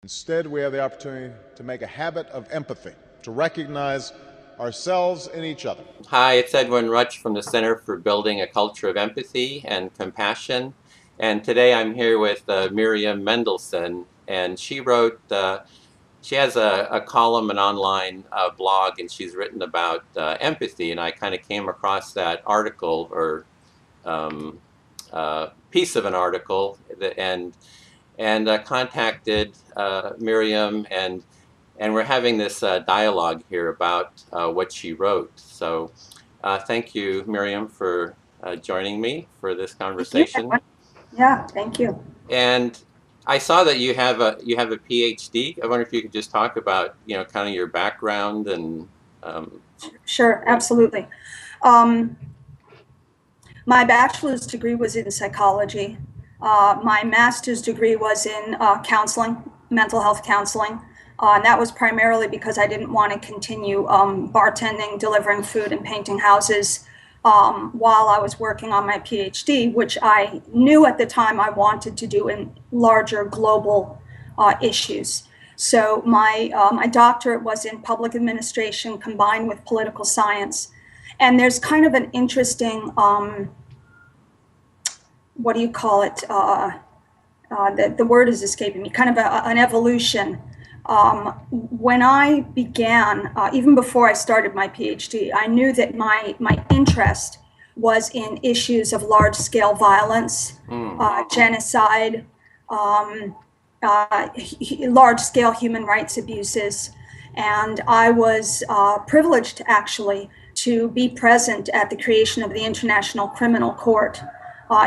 Instead, we have the opportunity to make a habit of empathy, to recognize ourselves in each other. Hi, it's Edwin Rutsch from the Center for Building a Culture of Empathy and Compassion. And today I'm here with Miriam Mendelson, and she has a column, an online blog, and she's written about empathy. And I kind of came across that article or um, piece of an article and contacted Miriam, and we're having this dialogue here about what she wrote. So thank you, Miriam, for joining me for this Thank you. conversation. Yeah, thank you. And I saw that you have a PhD. I wonder if you could just talk about kind of your background and Sure, absolutely. Um, my bachelor's degree was in psychology. My master's degree was in counseling, mental health counseling. And that was primarily because I didn't want to continue bartending, delivering food, and painting houses while I was working on my PhD, which I knew at the time I wanted to do in larger global issues. So my doctorate was in public administration combined with political science. And there's kind of an interesting, what do you call it? The word is escaping me, kind of an evolution. When I began, even before I started my PhD, I knew that my interest was in issues of large-scale violence, genocide, large-scale human rights abuses. And I was privileged, actually, to be present at the creation of the International Criminal Court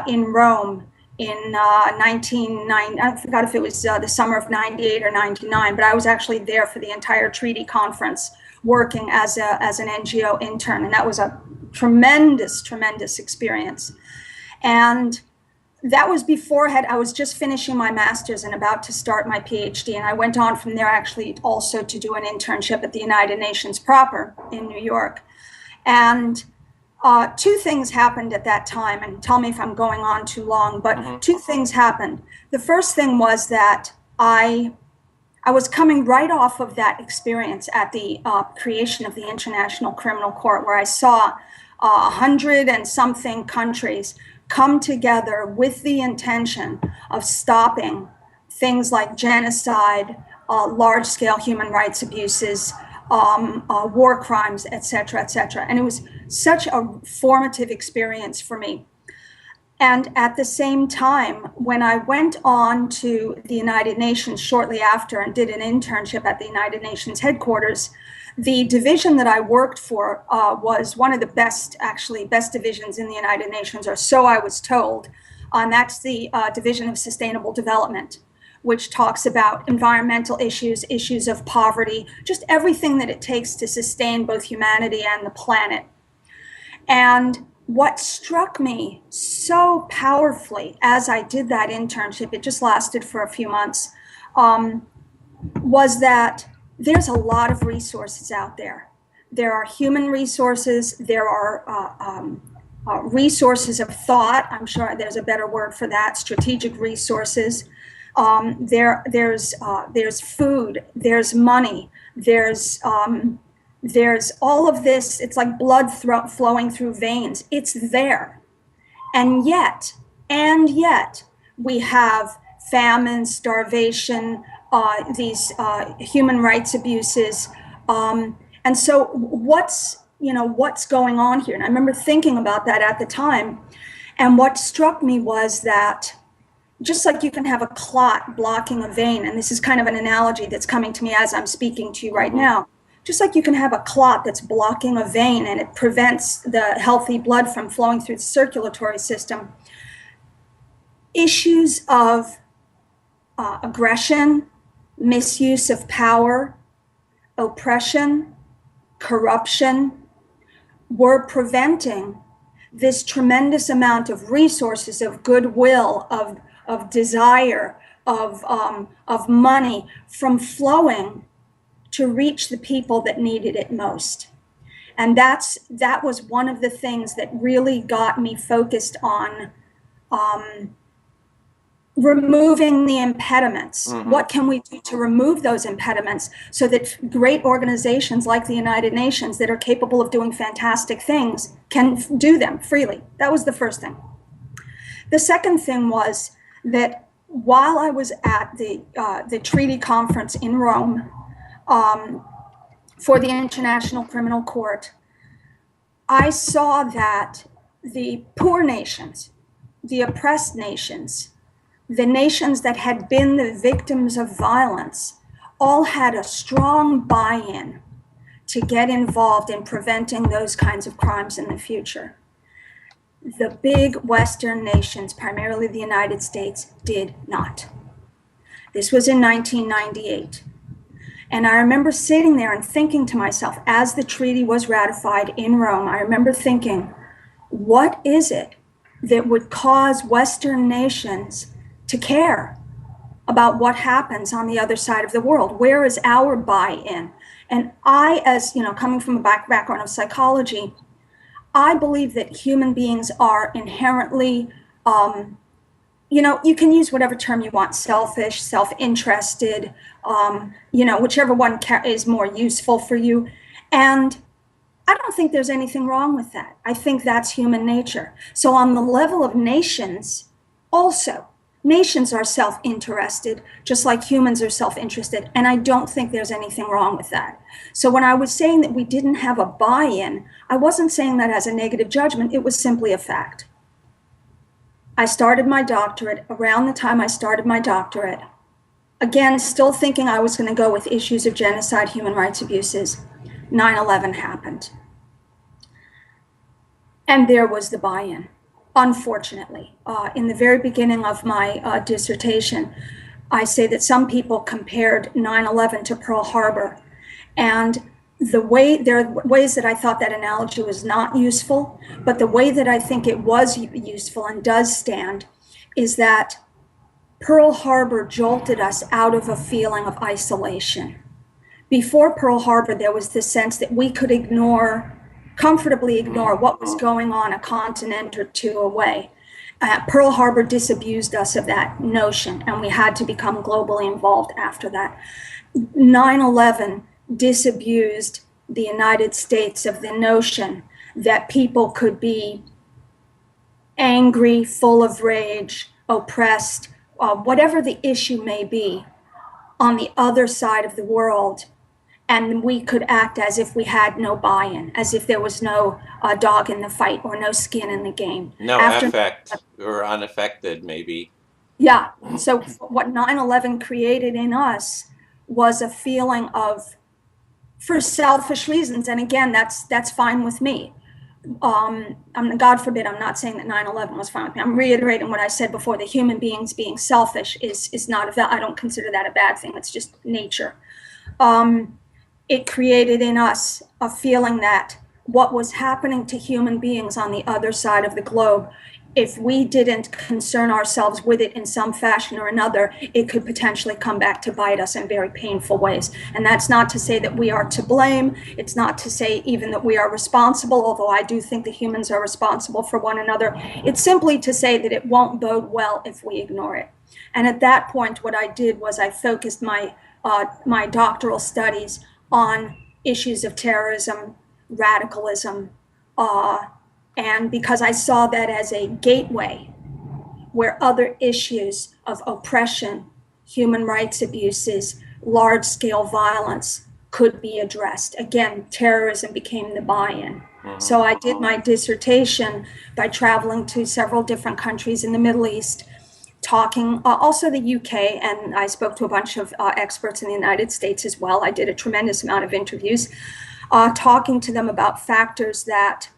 in Rome in 1990. I forgot if it was the summer of 98 or 99, but I was actually there for the entire treaty conference working as an NGO intern. And that was a tremendous, tremendous experience. And that was before I was just finishing my master's and about to start my PhD. And I went on from there actually also to do an internship at the United Nations proper in New York. And two things happened at that time, and tell me if I'm going on too long, but two things happened. The first thing was that I was coming right off of that experience at the creation of the International Criminal Court, where I saw 100 and something countries come together with the intention of stopping things like genocide, large-scale human rights abuses, war crimes, et cetera, et cetera. And it was such a formative experience for me. And at the same time, when I went on to the United Nations shortly after and did an internship at the United Nations headquarters, the division that I worked for was one of the best divisions in the United Nations, or so I was told. And that's the Division of Sustainable Development, which talks about environmental issues, issues of poverty, just everything that it takes to sustain both humanity and the planet. And what struck me so powerfully as I did that internship, it just lasted for a few months, was that there's a lot of resources out there. There are human resources, there are resources of thought, I'm sure there's a better word for that, strategic resources. There's food, there's money, there's all of this. It's like blood flowing through veins. It's there. And yet, we have famine, starvation, these human rights abuses. And so what's going on here? And I remember thinking about that at the time. And what struck me was that just like you can have a clot blocking a vein, and this is kind of an analogy that's coming to me as I'm speaking to you right now, just like you can have a clot that's blocking a vein and it prevents the healthy blood from flowing through the circulatory system, issues of aggression, misuse of power, oppression, corruption were preventing this tremendous amount of resources, of goodwill, of desire, of money from flowing to reach the people that needed it most. And that was one of the things that really got me focused on removing the impediments. What can we do to remove those impediments so that great organizations like the United Nations that are capable of doing fantastic things can do them freely? That was the first thing. The second thing was that while I was at the treaty conference in Rome for the International Criminal Court, I saw that the poor nations, the oppressed nations, the nations that had been the victims of violence, all had a strong buy-in to get involved in preventing those kinds of crimes in the future. The big Western nations, primarily the United States, did not. This was in 1998. And I remember sitting there and thinking to myself, as the treaty was ratified in Rome, I remember thinking, what is it that would cause Western nations to care about what happens on the other side of the world? Where is our buy-in? And I, as coming from a background of psychology, I believe that human beings are inherently, you can use whatever term you want, selfish, self-interested, whichever one is more useful for you. And I don't think there's anything wrong with that. I think that's human nature. So on the level of nations, also, nations are self-interested, just like humans are self-interested. And I don't think there's anything wrong with that. So when I was saying that we didn't have a buy-in, I wasn't saying that as a negative judgment. It was simply a fact. I started my doctorate. Around the time I started my doctorate, again, still thinking I was going to go with issues of genocide, human rights abuses, 9/11 happened. And there was the buy-in. Unfortunately, in the very beginning of my dissertation, I say that some people compared 9/11 to Pearl Harbor. And there are ways that I thought that analogy was not useful, but the way that I think it was useful and does stand is that Pearl Harbor jolted us out of a feeling of isolation. Before Pearl Harbor, there was this sense that we could comfortably ignore what was going on a continent or two away. Pearl Harbor disabused us of that notion, and we had to become globally involved after that. 9/11 disabused the United States of the notion that people could be angry, full of rage, oppressed, whatever the issue may be, on the other side of the world, and we could act as if we had no buy-in, as if there was no dog in the fight or no skin in the game. No affect, or unaffected, maybe. Yeah. So what 9/11 created in us was a feeling of, for selfish reasons, and again, that's fine with me. God forbid, I'm not saying that 9/11 was fine with me. I'm reiterating what I said before. The human beings being selfish is not I don't consider that a bad thing. It's just nature. It created in us a feeling that what was happening to human beings on the other side of the globe, if we didn't concern ourselves with it in some fashion or another, it could potentially come back to bite us in very painful ways. And that's not to say that we are to blame. It's not to say even that we are responsible, although I do think the humans are responsible for one another. It's simply to say that it won't bode well if we ignore it. And at that point, what I did was I focused my doctoral studies on issues of terrorism, radicalism, and because I saw that as a gateway where other issues of oppression, human rights abuses, large-scale violence could be addressed. Again, terrorism became the buy-in. So I did my dissertation by traveling to several different countries in the Middle East, talking, also the UK, and I spoke to a bunch of experts in the United States as well. I did a tremendous amount of interviews, talking to them about factors that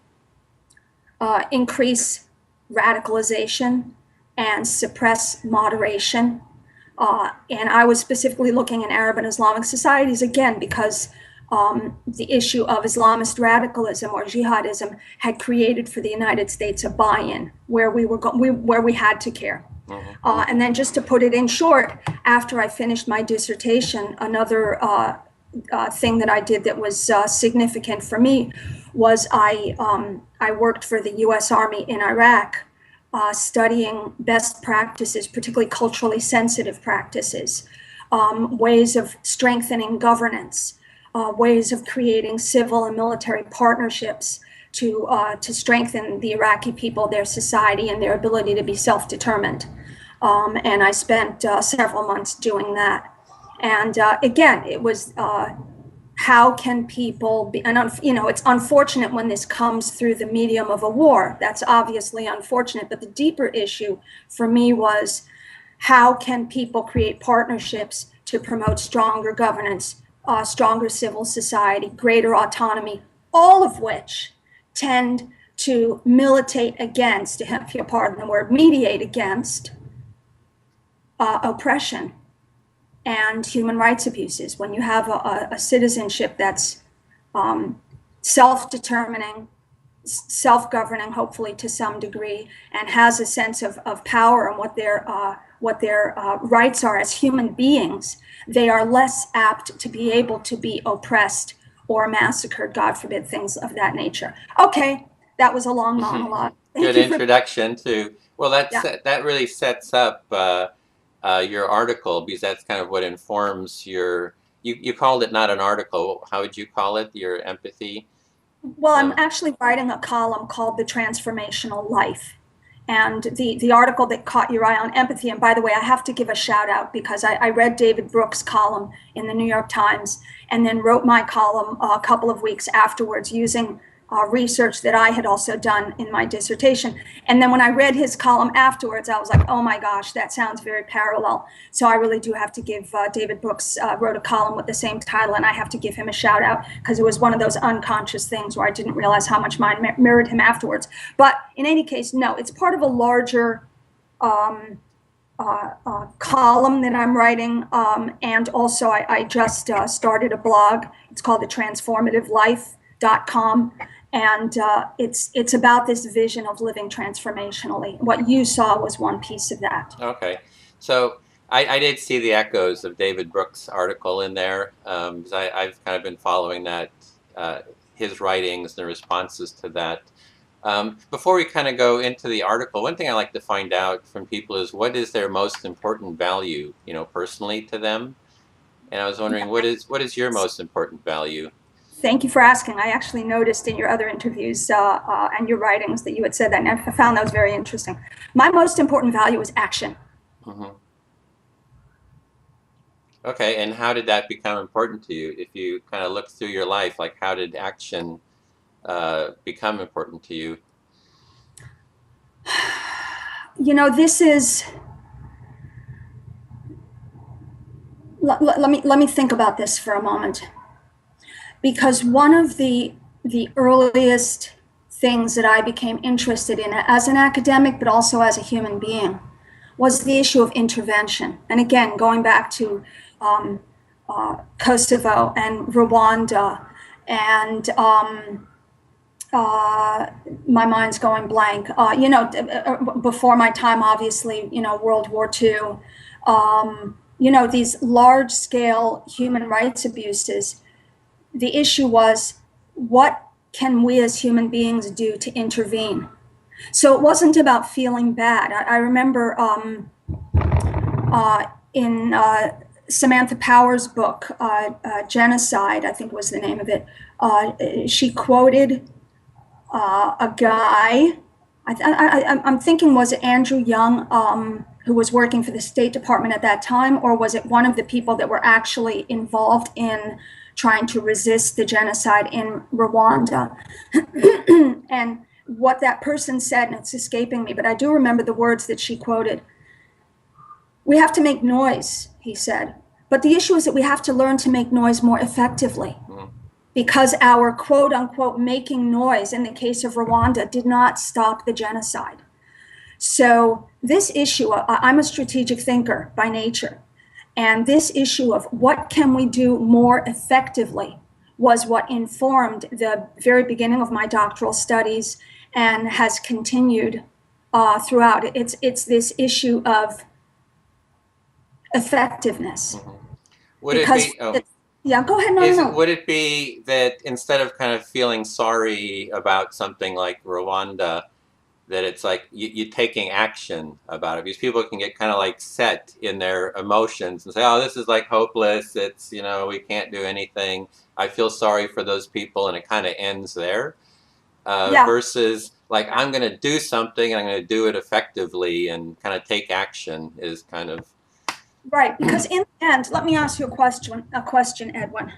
increase radicalization and suppress moderation. And I was specifically looking in Arab and Islamic societies, again, because the issue of Islamist radicalism or jihadism had created for the United States a buy-in where we had to care. And then just to put it in short, after I finished my dissertation, another thing that I did that was significant for me was I worked for the U.S. Army in Iraq studying best practices, particularly culturally sensitive practices, ways of strengthening governance, ways of creating civil and military partnerships to strengthen the Iraqi people, their society, and their ability to be self-determined. And I spent several months doing that. And again, it was how can people be, and it's unfortunate when this comes through the medium of a war. That's obviously unfortunate. But the deeper issue for me was how can people create partnerships to promote stronger governance, stronger civil society, greater autonomy, all of which tend to militate against, if you'll pardon the word, mediate against oppression and human rights abuses. When you have a citizenship that's self-determining, self-governing, hopefully to some degree, and has a sense of power and what their rights are as human beings, they are less apt to be able to be oppressed or massacred, God forbid, things of that nature. Okay, that was a long monologue. Good introduction to, well, that really sets up your article, because that's kind of what informs your, you called it not an article, how would you call it, your empathy? Well, I'm actually writing a column called The Transformational Life. And the article that caught your eye on empathy, and by the way, I have to give a shout out because I read David Brooks' column in the New York Times and then wrote my column a couple of weeks afterwards using research that I had also done in my dissertation. And then when I read his column afterwards, I was like, oh my gosh, that sounds very parallel. So I really do have to give David Brooks wrote a column with the same title, and I have to give him a shout out because it was one of those unconscious things where I didn't realize how much mine mirrored him afterwards. But in any case, no, it's part of a larger column that I'm writing. And also I just started a blog. It's called thetransformativelife.com. And it's about this vision of living transformationally. What you saw was one piece of that. Okay. So I did see the echoes of David Brooks' article in there. Because I've kind of been following that, his writings and the responses to that. Before we kind of go into the article, one thing I like to find out from people is what is their most important value, personally to them? And I was wondering, what is your most important value? Thank you for asking. I actually noticed in your other interviews and your writings that you had said that, and I found those very interesting. My most important value is action. Mm-hmm. Okay, and how did that become important to you? If you kind of look through your life, like how did action become important to you? This is. Let me think about this for a moment. Because one of the earliest things that I became interested in as an academic, but also as a human being, was the issue of intervention. And again, going back to Kosovo and Rwanda, and my mind's going blank. Before my time, obviously, World War II, these large-scale human rights abuses. The issue was, what can we as human beings do to intervene? So it wasn't about feeling bad. I remember in Samantha Power's book, Genocide, I think was the name of it, she quoted a guy, I'm thinking, was it Andrew Young, who was working for the State Department at that time, or was it one of the people that were actually involved in trying to resist the genocide in Rwanda? And what that person said, and it's escaping me, but I do remember the words that she quoted. We have to make noise, he said, but the issue is that we have to learn to make noise more effectively, because our quote unquote making noise in the case of Rwanda did not stop the genocide. So this issue, I'm a strategic thinker by nature. And this issue of what can we do more effectively was what informed the very beginning of my doctoral studies and has continued throughout. It's this issue of effectiveness. Would it be, yeah, go ahead. No. Would it be that instead of kind of feeling sorry about something like Rwanda, that it's like you taking action about it, because people can get kind of like set in their emotions and say, oh, this is like hopeless, it's, you know, we can't do anything, I feel sorry for those people, and it kind of ends there, Yeah, versus like, I'm going to do something and I'm going to do it effectively and kind of take action is kind of. right. Because in the end, let me ask you a question, Edwin.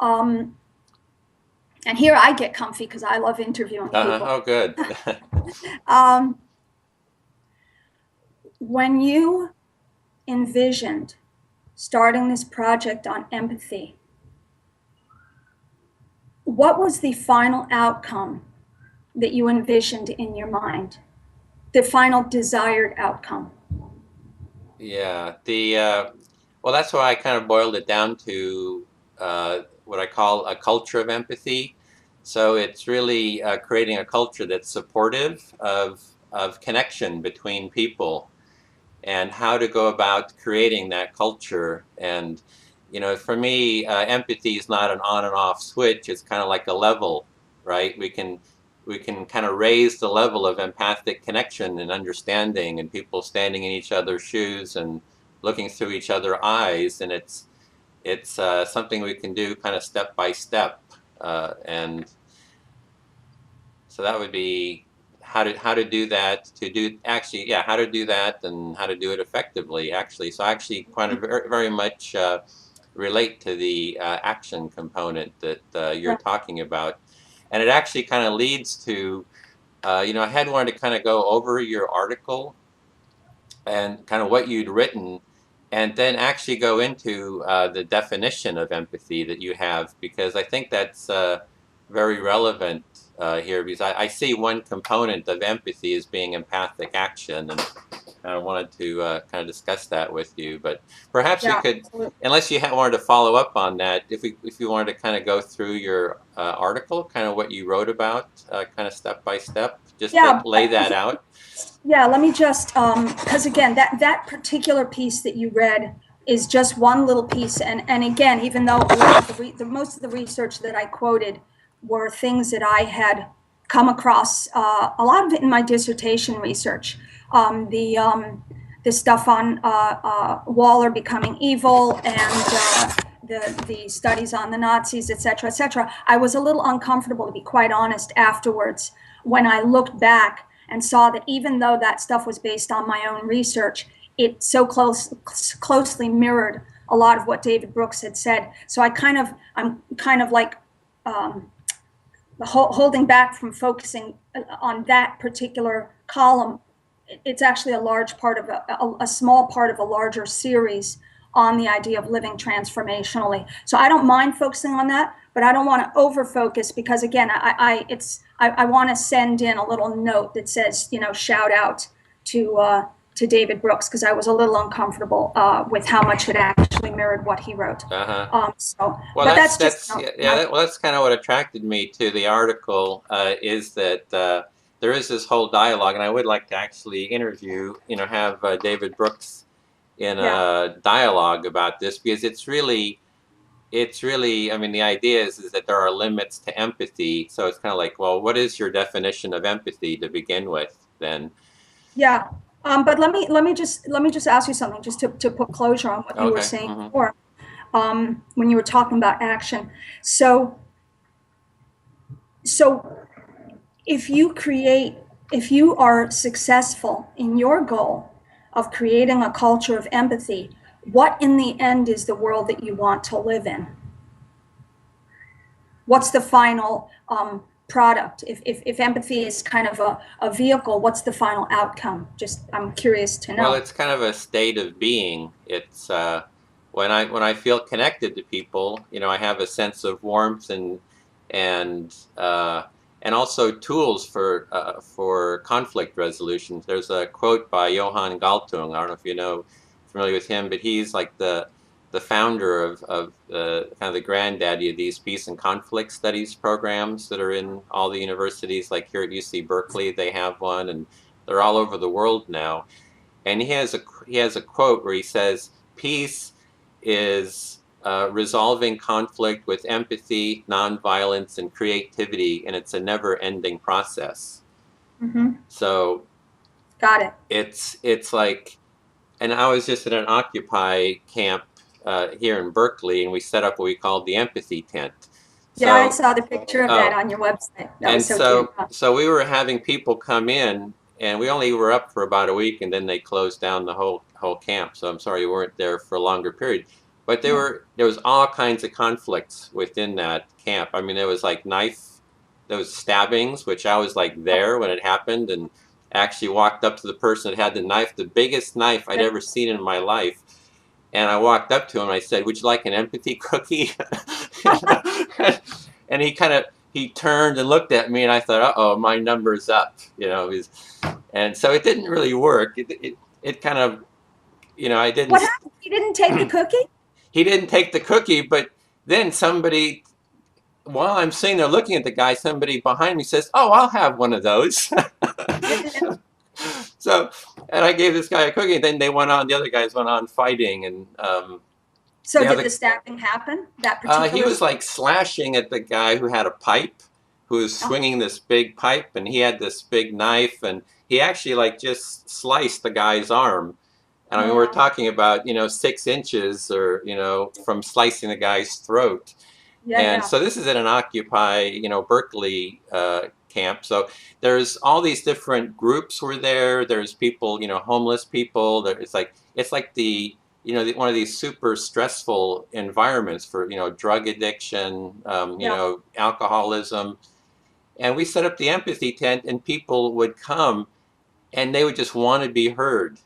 Um, and here I get comfy because I love interviewing people. Oh, good. Um, when you envisioned starting this project on empathy, what was the final outcome that you envisioned in your mind? The final desired outcome? Yeah, well, that's why I kind of boiled it down to what I call a culture of empathy. So it's really creating a culture that's supportive of connection between people, and how to go about creating that culture. And, you know, for me, empathy is not an on and off switch. It's kind of like a level, right? We can kind of raise the level of empathic connection and understanding, and people standing in each other's shoes and looking through each other's eyes. And it's something we can do kind of step by step. And so that would be how to do that, to do actually, yeah, how to do that and how to do it effectively, actually. So I actually kind of very, very much relate to the action component that you're Yeah. talking about. And it actually kind of leads to, you know, I had wanted to kind of go over your article and kind of what you'd written, and then actually go into the definition of empathy that you have, because I think that's very relevant here, because I see one component of empathy as being empathic action, and I wanted to kind of discuss that with you. But perhaps we Yeah, could, absolutely. unless you wanted to follow up on that, if you wanted to kind of go through your article, kind of what you wrote about, kind of step by step, just to Yeah, lay that out. yeah. Let me just, because again, that particular piece that you read is just one little piece, and again, even though a lot of the most of the research that I quoted were things that I had come across, a lot of it in my dissertation research, the stuff on Waller becoming evil, and the studies on the Nazis, et cetera, et cetera. I was a little uncomfortable, to be quite honest, afterwards when I looked back and saw that even though that stuff was based on my own research, it so closely mirrored a lot of what David Brooks had said. So I'm kind of like holding back from focusing on that particular column. It's actually a large part of a small part of a larger series on the idea of living transformationally. So I don't mind focusing on that, but I don't want to over focus, because again, I want to send in a little note that says, you know, shout out to David Brooks, because I was a little uncomfortable with how much it actually mirrored what he wrote. So, Well, but that's just well, that's kind of what attracted me to the article, is that there is this whole dialogue, and I would like to actually interview, you know, have David Brooks in yeah. a dialogue about this, because it's really, I mean, the idea is that there are limits to empathy. So it's kind of like, well, what is your definition of empathy to begin with, then? Yeah. But let me just ask you something, just to put closure on what you were Okay. saying before, when you were talking about action. So so if you are successful in your goal of creating a culture of empathy, what in the end is the world that you want to live in? What's the final product? If empathy is kind of a vehicle, what's the final outcome? Just, I'm curious to Well, know. it's kind of a state of being. It's when I feel connected to people, you know, I have a sense of warmth and and also tools for conflict resolution. There's a quote by Johann Galtung. I don't know if you know, familiar with him, but he's like the founder of kind of the granddaddy of these peace and conflict studies programs that are in all the universities. Like here at UC Berkeley, they have one, and they're all over the world now. And he has a quote where he says, "Peace is resolving conflict with empathy, nonviolence, and creativity, and it's a never-ending process." Mm-hmm. So Got it. it's like, and I was just at an Occupy camp here in Berkeley, and we set up what we called the empathy tent. Yeah, I So, saw the picture of that oh, on your website. That and was so cute. so we were having people come in, and we only were up for about a week, and then they closed down the whole camp. So I'm sorry you weren't there for a longer period. But Yeah. there was all kinds of conflicts within that camp. I mean, there was like those stabbings, which I was like there when it happened, and actually walked up to the person that had the knife, the biggest knife I'd ever seen in my life. And I walked up to him and I said, "Would you like an empathy cookie?" And he turned and looked at me, and I thought, "Uh-oh, my number's up." And so it didn't really work. It kind of, I What didn't. happened? You didn't take the cookie? He didn't take the cookie, but then somebody, while I'm sitting there looking at the guy, somebody behind me says, "Oh, I'll have one of those." So, and I gave this guy a cookie, and then the other guys went on fighting, and So did the stabbing happen? That particular? he was like slashing at the guy who had a pipe, who was swinging this big pipe, and he had this big knife, and he actually like just sliced the guy's arm. And I mean, we're talking about 6 inches, or from slicing the guy's throat. Yeah, And yeah. so this is at an Occupy, Berkeley camp. So there's all these different groups were there. There's people, homeless people. It's like one of these super stressful environments for, drug addiction, alcoholism. And we set up the empathy tent, and people would come and they would just want to be heard.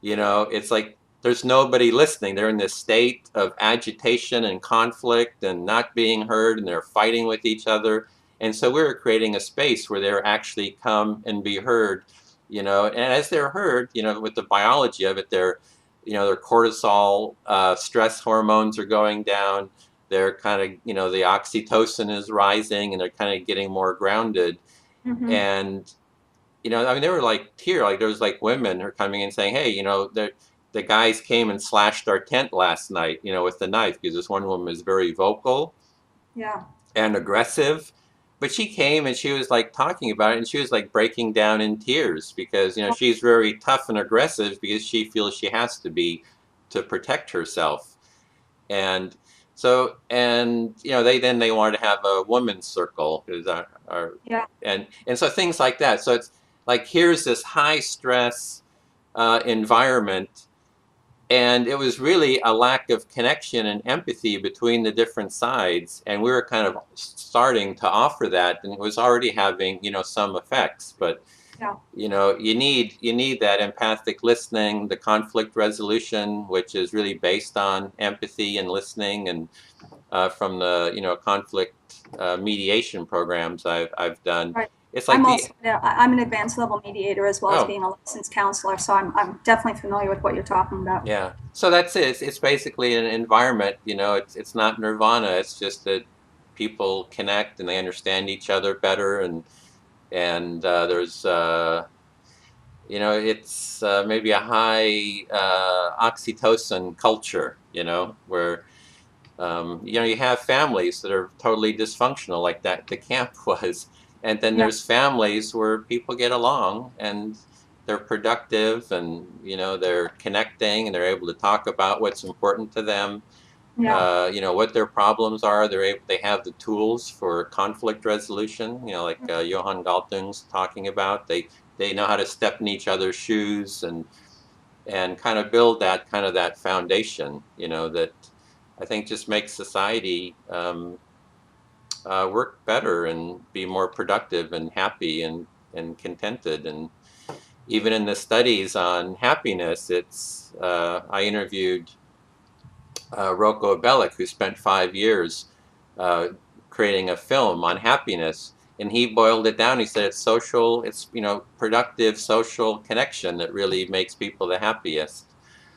It's like there's nobody listening. They're in this state of agitation and conflict and not being heard, and they're fighting with each other. And so we were creating a space where they're actually come and be heard, and as they're heard, with the biology of it, their cortisol, stress hormones are going down. They're kind of, the oxytocin is rising, and they're kind of getting more grounded. Mm-hmm. And I mean, they were like there was like women who are coming in saying, "Hey, the guys came and slashed our tent last night, with the knife," because this one woman was very vocal, and aggressive. But she came and she was like talking about it, and she was like breaking down in tears because she's very tough and aggressive because she feels she has to be to protect herself. And so, and they wanted to have a women's circle, because and so things like that. So it's like, here's this high stress environment, and it was really a lack of connection and empathy between the different sides, and we were kind of starting to offer that, and it was already having some effects. But you need that empathic listening, the conflict resolution, which is really based on empathy and listening, and from the conflict mediation programs I've done. Right. It's like I'm an advanced level mediator as well as being a licensed counselor, so I'm definitely familiar with what you're talking about. Yeah. So that's it. It's basically an environment. It's not nirvana. It's just that people connect and they understand each other better, and there's it's maybe a high oxytocin culture. Where you have families that are totally dysfunctional, like that the camp was. And then there's families where people get along and they're productive, and they're connecting, and they're able to talk about what's important to them. What their problems are. They have the tools for conflict resolution. Like Johan Galtung's talking about. They know how to step in each other's shoes and kind of build that foundation. That I think just makes society work better and be more productive and happy and contented. And even in the studies on happiness, I interviewed Rocco Bellick, who spent 5 years creating a film on happiness, and he boiled it down. He said it's productive social connection that really makes people the happiest.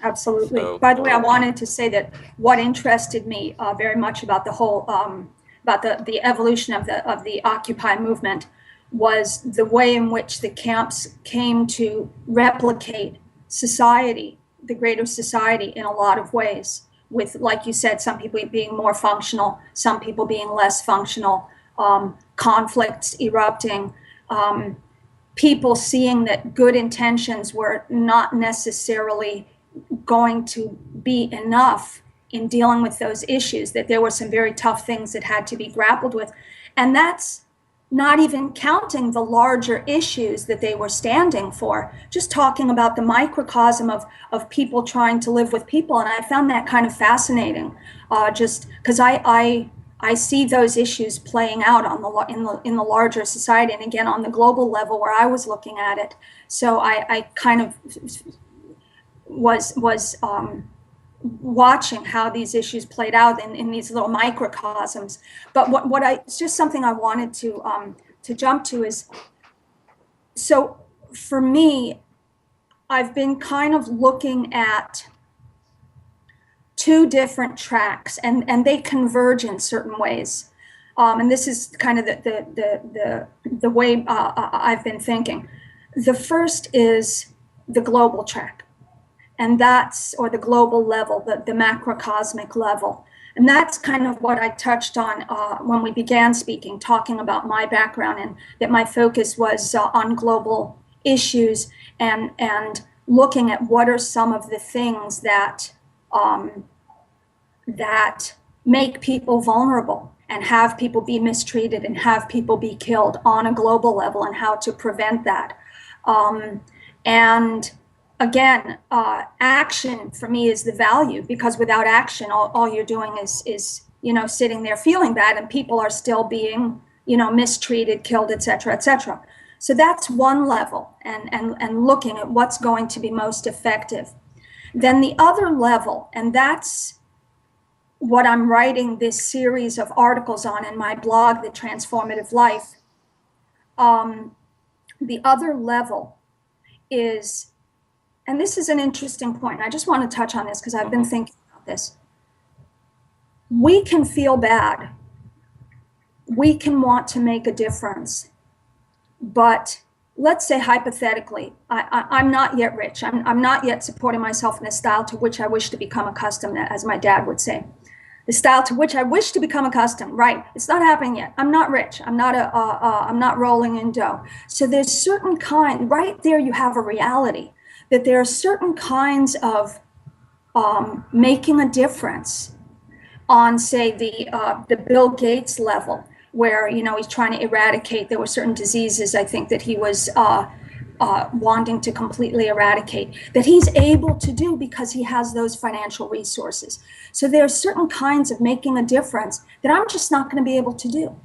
Absolutely. So, by the way, I wanted to say that what interested me very much about the whole about the evolution of the Occupy movement was the way in which the camps came to replicate society, the greater society, in a lot of ways. With, like you said, some people being more functional, some people being less functional, conflicts erupting. people seeing that good intentions were not necessarily going to be enough in dealing with those issues, that there were some very tough things that had to be grappled with. And that's not even counting the larger issues that they were standing for, just talking about the microcosm of people trying to live with people. And I found that kind of fascinating, just because I see those issues playing out in the larger society, and again on the global level where I was looking at it. So I kind of was watching how these issues played out in these little microcosms. But it's just something I wanted to jump to is, so for me, I've been kind of looking at two different tracks, and they converge in certain ways. And this is kind of the way I've been thinking. The first is the global track. And that's, or the global level, the macrocosmic level. And that's kind of what I touched on when we began speaking, talking about my background, and that my focus was on global issues and looking at what are some of the things that that make people vulnerable and have people be mistreated and have people be killed on a global level, and how to prevent that. And again, action for me is the value, because without action, all you're doing is sitting there feeling bad, and people are still being mistreated, killed, etc., etc. So that's one level, and looking at what's going to be most effective. Then the other level, and that's what I'm writing this series of articles on in my blog, The Transformative Life. The other level is, and this is an interesting point, and I just want to touch on this because I've been thinking about this. We can feel bad. We can want to make a difference. But let's say hypothetically, I'm not yet rich. I'm not yet supporting myself in a style to which I wish to become accustomed, as my dad would say. The style to which I wish to become accustomed, right? It's not happening yet. I'm not rich. I'm not rolling in dough. So there's certain kind, right there you have a reality, that there are certain kinds of making a difference on, say, the Bill Gates level, where he's trying to eradicate. There were certain diseases, I think, that he was wanting to completely eradicate, that he's able to do because he has those financial resources. So there are certain kinds of making a difference that I'm just not going to be able to do.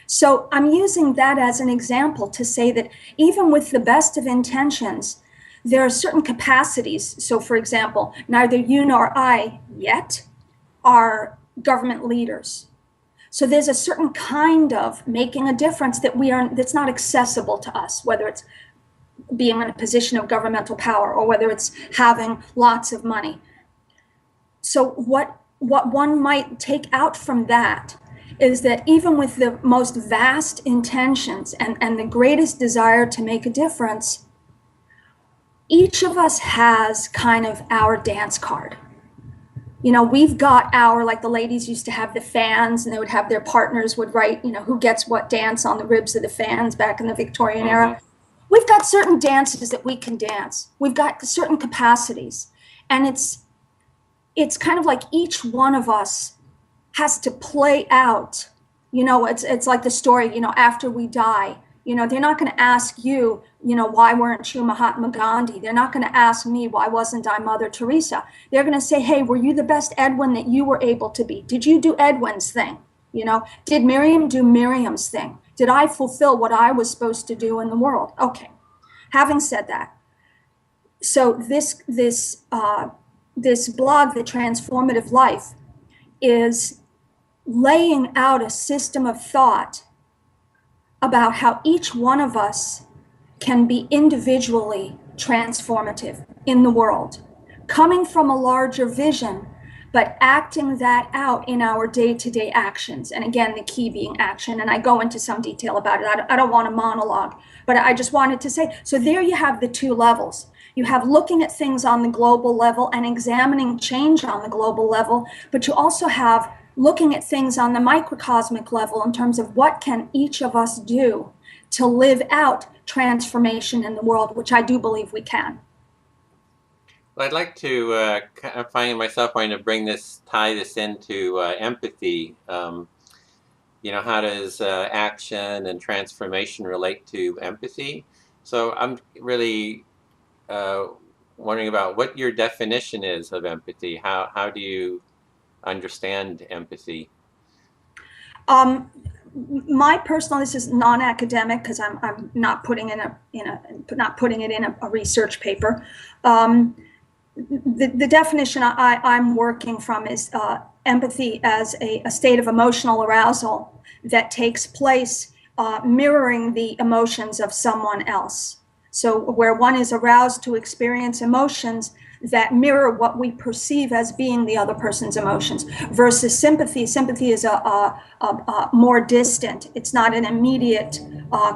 So I'm using that as an example to say that even with the best of intentions, there are certain capacities. So for example, neither you nor I yet are government leaders. So there's a certain kind of making a difference that's not accessible to us, whether it's being in a position of governmental power or whether it's having lots of money. So what one might take out from that is that even with the most vast intentions and the greatest desire to make a difference, each of us has kind of our dance card. We've got like the ladies used to have the fans, and they would have their partners would write, who gets what dance on the ribs of the fans back in the Victorian era. We've got certain dances that we can dance. We've got certain capacities. And it's kind of like each one of us has to play out, it's like the story, after we die, they're not going to ask you, why weren't you Mahatma Gandhi? They're not going to ask me, why wasn't I Mother Teresa? They're going to say, hey, were you the best Edwin that you were able to be? Did you do Edwin's thing? Did Miriam do Miriam's thing? Did I fulfill what I was supposed to do in the world? Okay. Having said that, so this blog, The Transformative Life, is laying out a system of thought about how each one of us can be individually transformative in the world, coming from a larger vision, but acting that out in our day-to-day actions. And again, the key being action. And I go into some detail about it. I don't want to monologue, but I just wanted to say, so there you have the two levels. You have looking at things on the global level and examining change on the global level, but you also have looking at things on the microcosmic level in terms of what can each of us do to live out transformation in the world, which I do believe we can. Well, I'd like to kind of find myself wanting to tie this into empathy. How does action and transformation relate to empathy? So I'm really wondering about what your definition is of empathy. How do you understand empathy? My personal, this is non-academic because I'm not putting it in a research paper. The definition I'm working from is empathy as a state of emotional arousal that takes place mirroring the emotions of someone else. So where one is aroused to experience emotions that mirror what we perceive as being the other person's emotions, versus sympathy. Sympathy is a more distant. It's not an immediate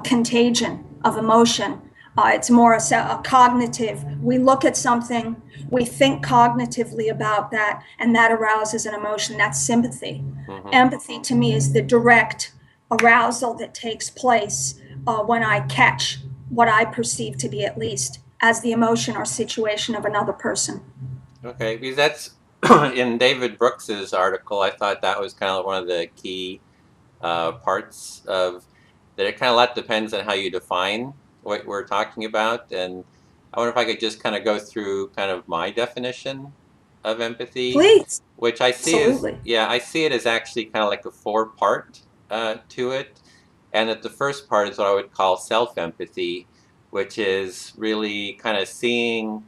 contagion of emotion. It's more a cognitive. We look at something, we think cognitively about that, and that arouses an emotion. That's sympathy. Mm-hmm. Empathy to me is the direct arousal that takes place when I catch what I perceive to be, at least, as the emotion or situation of another person. Okay, because that's in David Brooks's article. I thought that was kind of one of the key parts of that. It kind of a lot depends on how you define what we're talking about, and I wonder if I could just kind of go through kind of my definition of empathy. Please. Which I see Absolutely. I see it as actually kind of like a 4-part to it, and that the first part is what I would call self-empathy, which is really kind of seeing,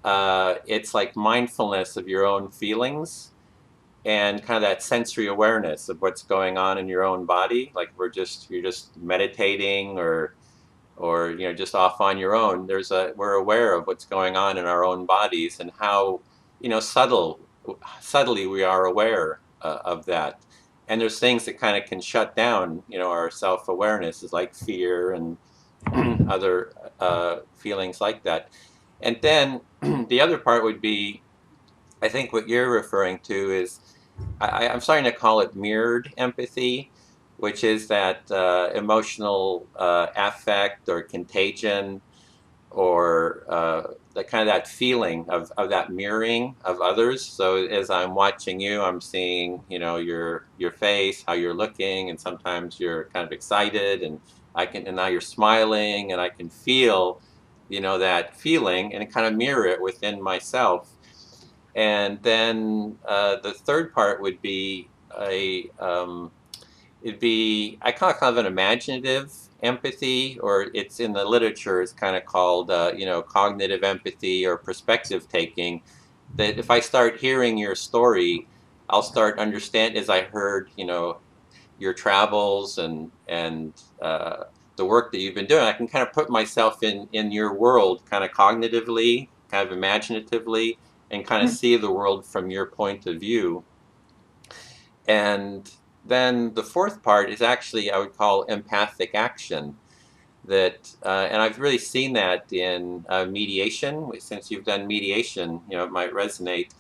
it's like mindfulness of your own feelings and kind of that sensory awareness of what's going on in your own body. Like you're just meditating or just off on your own. We're aware of what's going on in our own bodies and how, subtly we are aware of that. And there's things that kind of can shut down, our self-awareness, is like fear and other feelings like that. And then the other part would be, I think what you're referring to is, I'm starting to call it mirrored empathy, which is that emotional affect or contagion, or the kind of that feeling of that mirroring of others. So as I'm watching you, I'm seeing, your face, how you're looking, and sometimes you're kind of excited, and now you're smiling, and I can feel, that feeling and kind of mirror it within myself. And then the third part would be I call it kind of an imaginative empathy, or it's in the literature, it's kind of called, cognitive empathy or perspective taking. That if I start hearing your story, I'll start understand, as I heard, your travels and the work that you've been doing. I can kind of put myself in your world, kind of cognitively, kind of imaginatively, and kind of see the world from your point of view. And then the fourth part is actually, I would call, empathic action. That and I've really seen that in mediation. Since you've done mediation, it might resonate.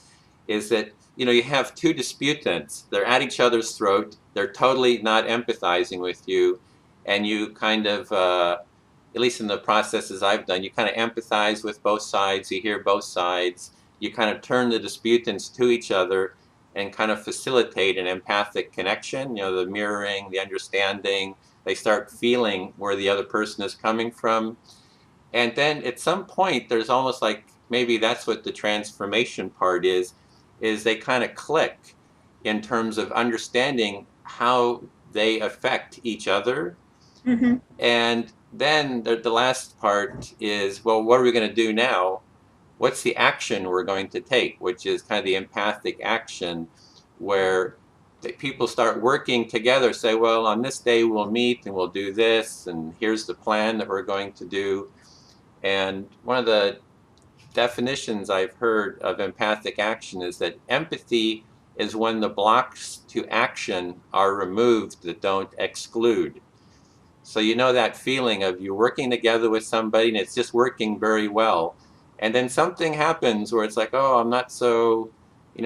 Is that you have two disputants, they're at each other's throat, they're totally not empathizing with you, and you kind of, at least in the processes I've done, you kind of empathize with both sides, you hear both sides, you kind of turn the disputants to each other and kind of facilitate an empathic connection, the mirroring, the understanding. They start feeling where the other person is coming from. And then at some point, there's almost like, maybe that's what the transformation part is they kind of click in terms of understanding how they affect each other. Mm-hmm. And then the last part is, well, what are we going to do now? What's the action we're going to take, which is kind of the empathic action, where people start working together, say, well, on this day we'll meet and we'll do this, and here's the plan that we're going to do. And one of the definitions I've heard of empathic action is that empathy is when the blocks to action are removed that don't exclude. So that feeling of you're working together with somebody and it's just working very well. And then something happens where it's like, oh, I'm not so,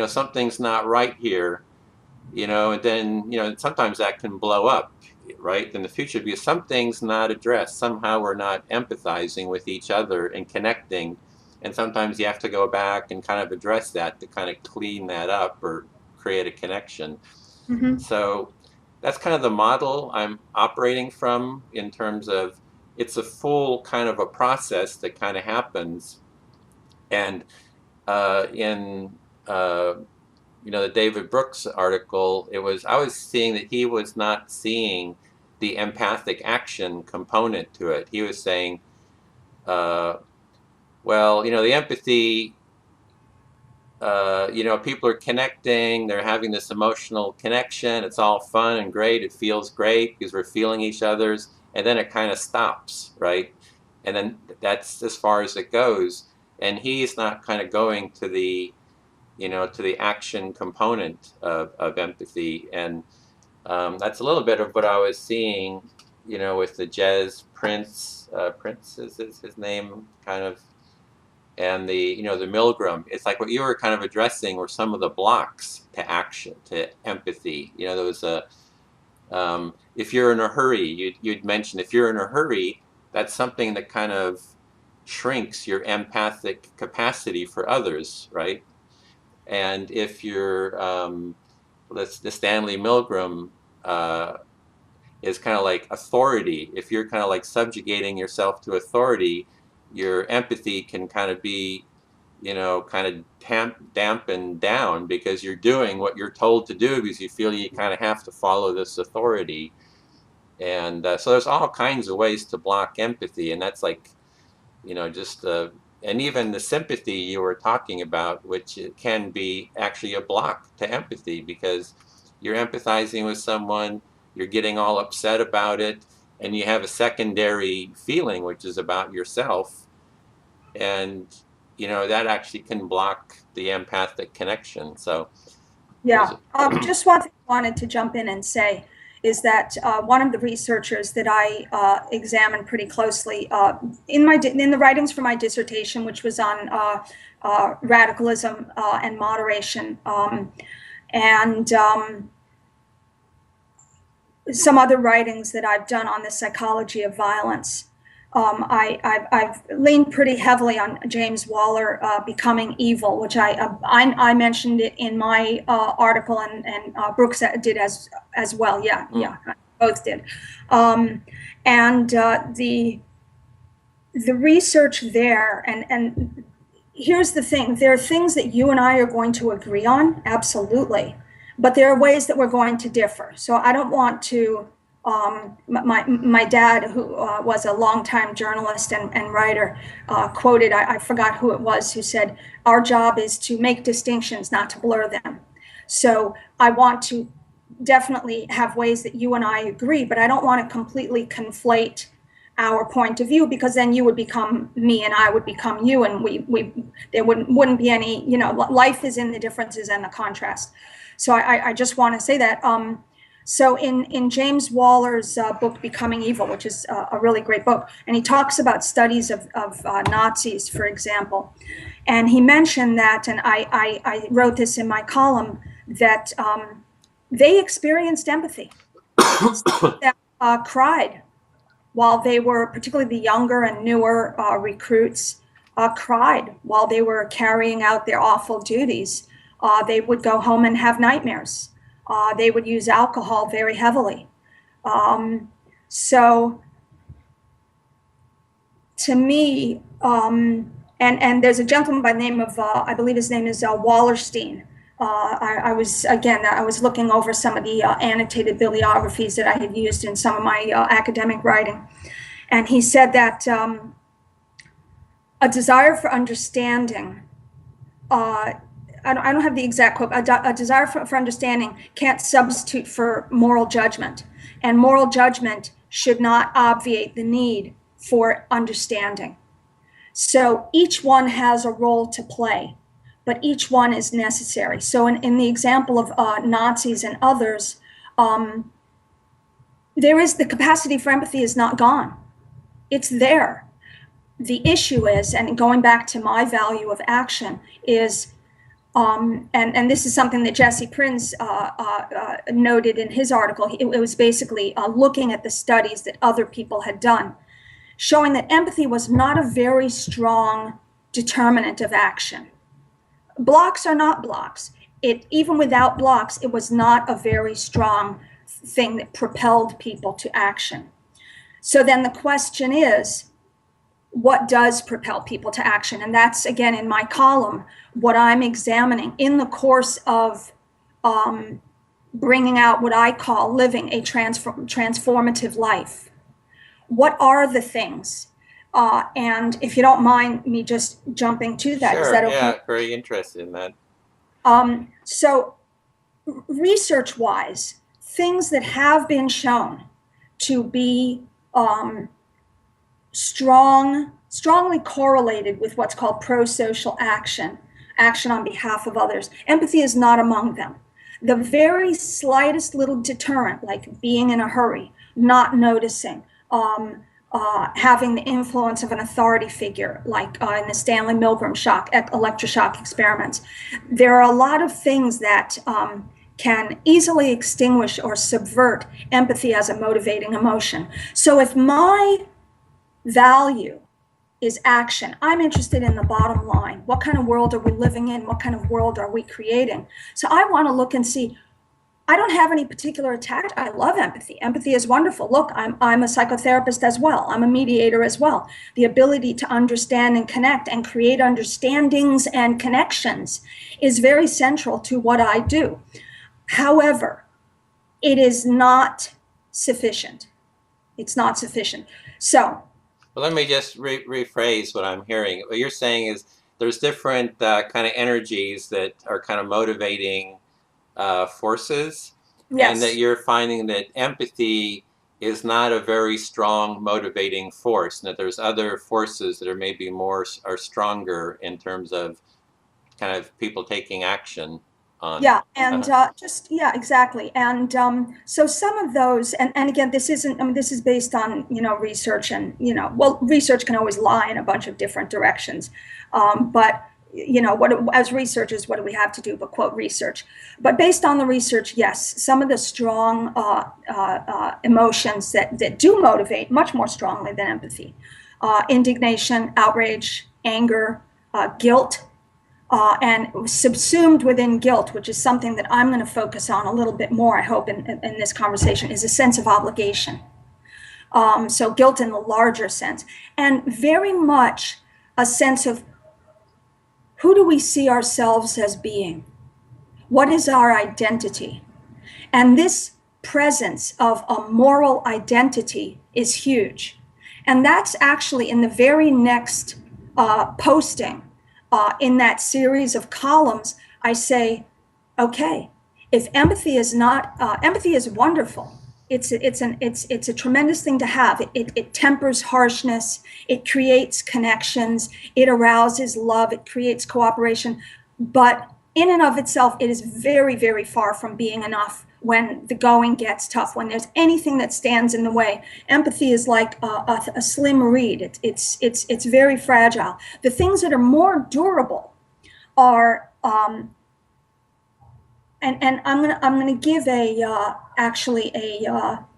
something's not right here, and then, sometimes that can blow up, right, in the future, because something's not addressed. Somehow we're not empathizing with each other and connecting. And sometimes you have to go back and kind of address that to kind of clean that up or create a connection. Mm-hmm. So that's kind of the model I'm operating from, in terms of it's a full kind of a process that kind of happens. And in the David Brooks article, I was seeing that he was not seeing the empathic action component to it. He was saying, well, the empathy, people are connecting, they're having this emotional connection, it's all fun and great, it feels great because we're feeling each other's, and then it kind of stops, right? And then that's as far as it goes. And he's not kind of going to the action component of empathy. And that's a little bit of what I was seeing, with the Jez Prince, Prince is his name, kind of, and the Milgram. It's like what you were kind of addressing were some of the blocks to action, to empathy. There was if you're in a hurry, you'd mentioned if you're in a hurry, that's something that kind of shrinks your empathic capacity for others, right? And if you're, the Stanley Milgram is kind of like authority. If you're kind of like subjugating yourself to authority, your empathy can kind of be, kind of dampened down because you're doing what you're told to do because you feel you kind of have to follow this authority. And so there's all kinds of ways to block empathy, and that's like, just and even the sympathy you were talking about, which can be actually a block to empathy because you're empathizing with someone, you're getting all upset about it, and you have a secondary feeling, which is about yourself. And, that actually can block the empathic connection. So, yeah, just one thing I wanted to jump in and say is that one of the researchers that I examined pretty closely in the writings for my dissertation, which was on radicalism and moderation, and some other writings that I've done on the psychology of violence. I've leaned pretty heavily on James Waller, Becoming Evil, which I mentioned it in my article, and Brooks did as well. Yeah, both did. And the research there, and here's the thing: there are things that you and I are going to agree on, absolutely, but there are ways that we're going to differ. So I don't want to. My dad, who was a longtime journalist and writer, quoted, I forgot who it was, who said, "Our job is to make distinctions, not to blur them." So I want to definitely have ways that you and I agree, but I don't want to completely conflate our point of view, because then you would become me and I would become you, and there wouldn't be any, life is in the differences and the contrast. So I just want to say that. So in James Waller's book, Becoming Evil, which is a really great book, and he talks about studies of Nazis, for example. And he mentioned that, and I wrote this in my column, that they experienced empathy, that cried while they were, particularly the younger and newer recruits, cried while they were carrying out their awful duties. They would go home and have nightmares. They would use alcohol very heavily. So to me, and there's a gentleman by the name of, I believe his name is Wallerstein. I was looking over some of the annotated bibliographies that I had used in some of my academic writing. And he said that a desire for understanding, I don't have the exact quote. A desire for understanding can't substitute for moral judgment, and moral judgment should not obviate the need for understanding. So each one has a role to play, but each one is necessary. So in the example of Nazis and others, there is the capacity for empathy is not gone. It's there. The issue is, and going back to my value of action, is And this is something that Jesse Prinz noted in his article. It was basically looking at the studies that other people had done, showing that empathy was not a very strong determinant of action. Blocks are not blocks. Even without blocks, it was not a very strong thing that propelled people to action. So then the question is, what does propel people to action? And that's, again, in my column, what I'm examining in the course of bringing out what I call living a transformative life. What are the things? And if you don't mind me just jumping to that, sure, is that okay? Yeah, very interested in that. So research-wise, things that have been shown to be strongly correlated with what's called pro-social action on behalf of others. Empathy is not among them. The very slightest little deterrent, like being in a hurry, not noticing, having the influence of an authority figure, like in the Stanley Milgram electroshock experiments. There are a lot of things that can easily extinguish or subvert empathy as a motivating emotion. So if my value is action, I'm interested in the bottom line. What kind of world are we living in? What kind of world are we creating? So I want to look and see, I don't have any particular attack. I love empathy. Empathy is wonderful. Look, I'm a psychotherapist as well. I'm a mediator as well. The ability to understand and connect and create understandings and connections is very central to what I do. However, it is not sufficient. It's not sufficient. So, well, let me just rephrase what I'm hearing. What you're saying is there's different kind of energies that are kind of motivating forces, yes. And that you're finding that empathy is not a very strong motivating force, and that there's other forces that are maybe stronger in terms of kind of people taking action on. Yeah, and exactly. And so some of those, and again, this isn't, I mean, this is based on, research and, well, research can always lie in a bunch of different directions. But, as researchers, what do we have to do but quote research? But based on the research, yes, some of the strong emotions that do motivate much more strongly than empathy, indignation, outrage, anger, guilt, and subsumed within guilt, which is something that I'm going to focus on a little bit more, I hope, in this conversation, is a sense of obligation. So guilt in the larger sense, and very much a sense of who do we see ourselves as being? What is our identity? And this presence of a moral identity is huge. And that's actually in the very next posting. In that series of columns, I say, okay, if empathy is not, empathy is wonderful. It's a tremendous thing to have. It tempers harshness. It creates connections. It arouses love. It creates cooperation. But in and of itself, it is very, very far from being enough when the going gets tough, when there's anything that stands in the way. Empathy is like a slim reed. It's very fragile. The things that are more durable are, and I'm gonna give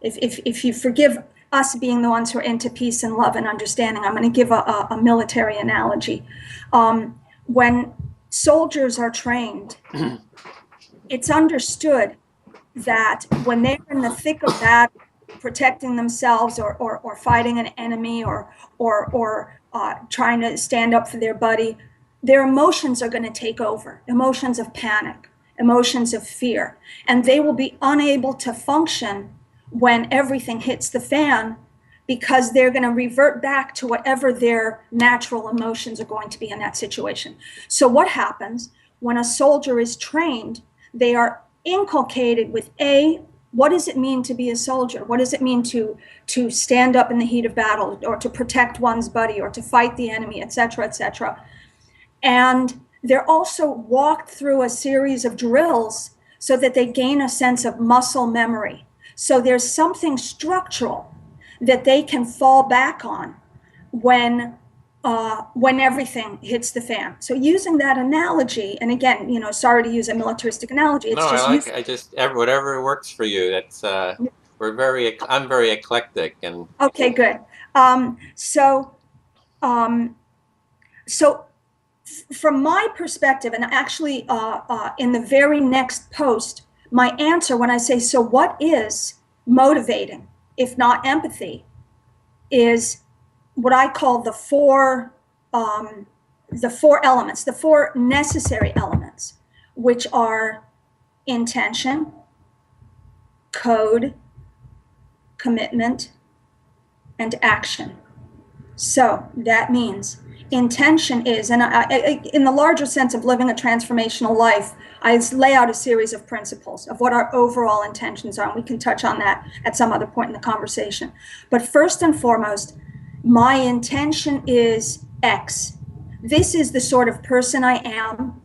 if you forgive us being the ones who are into peace and love and understanding, I'm going to give a military analogy. When soldiers are trained, it's understood that when they're in the thick of battle, protecting themselves or fighting an enemy or trying to stand up for their buddy, their emotions are going to take over, emotions of panic, emotions of fear, and they will be unable to function when everything hits the fan, because they're going to revert back to whatever their natural emotions are going to be in that situation. So what happens when a soldier is trained? They are inculcated with what does it mean to be a soldier? What does it mean to stand up in the heat of battle, or to protect one's buddy, or to fight the enemy, etc., etc. And they're also walked through a series of drills so that they gain a sense of muscle memory. So there's something structural that they can fall back on when when everything hits the fan. So using that analogy, and again, sorry to use a militaristic analogy. It's No, just I just whatever works for you. That's I'm very eclectic and okay, good. So from my perspective, and actually in the very next post, my answer when I say, so what is motivating, if not empathy, is what I call the four elements, the four necessary elements, which are intention, code, commitment, and action. So that means intention is, and in the larger sense of living a transformational life, I lay out a series of principles of what our overall intentions are, and we can touch on that at some other point in the conversation. But first and foremost, my intention is X. This is the sort of person I am.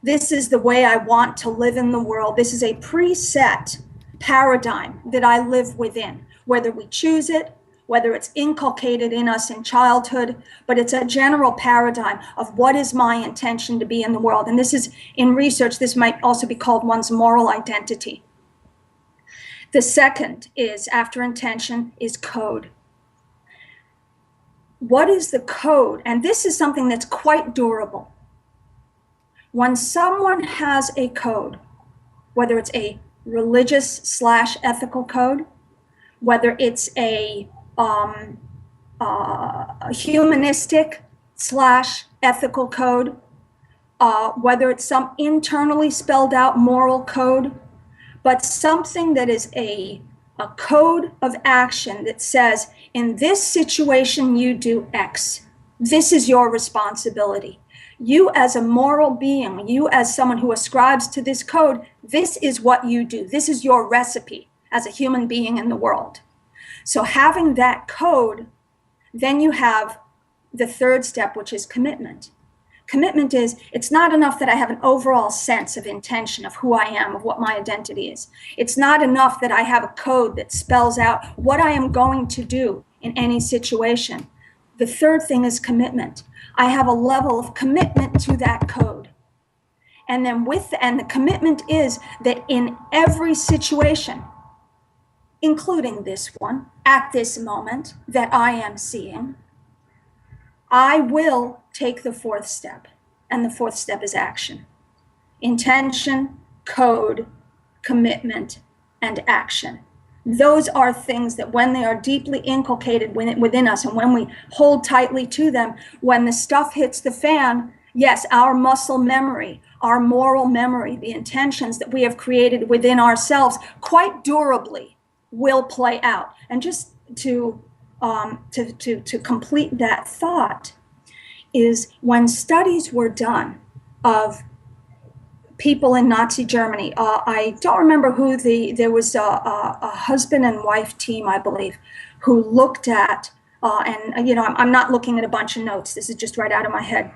This is the way I want to live in the world. This is a preset paradigm that I live within, whether we choose it, whether it's inculcated in us in childhood, but it's a general paradigm of what is my intention to be in the world. And this is, in research, this might also be called one's moral identity. The second is, after intention, is code. What is the code? And this is something that's quite durable. When someone has a code, whether it's a religious/ethical code, whether it's a humanistic/ethical code, whether it's some internally spelled out moral code, but something that is a code of action that says, in this situation, you do X. This is your responsibility. You as a moral being, you as someone who ascribes to this code, this is what you do. This is your recipe as a human being in the world. So having that code, then you have the third step, which is commitment. Commitment is, it's not enough that I have an overall sense of intention of who I am, of what my identity is. It's not enough that I have a code that spells out what I am going to do in any situation. The third thing is commitment. I have a level of commitment to that code. And then the commitment is that in every situation, including this one, at this moment that I am seeing, I will take the fourth step. And the fourth step is action. Intention, code, commitment, and action. Those are things that when they are deeply inculcated within us and when we hold tightly to them, when the stuff hits the fan, yes, our muscle memory, our moral memory, the intentions that we have created within ourselves quite durably will play out. And just to complete that thought is when studies were done of people in Nazi Germany, I don't remember who there was a husband and wife team, I believe, who looked at, I'm not looking at a bunch of notes, this is just right out of my head.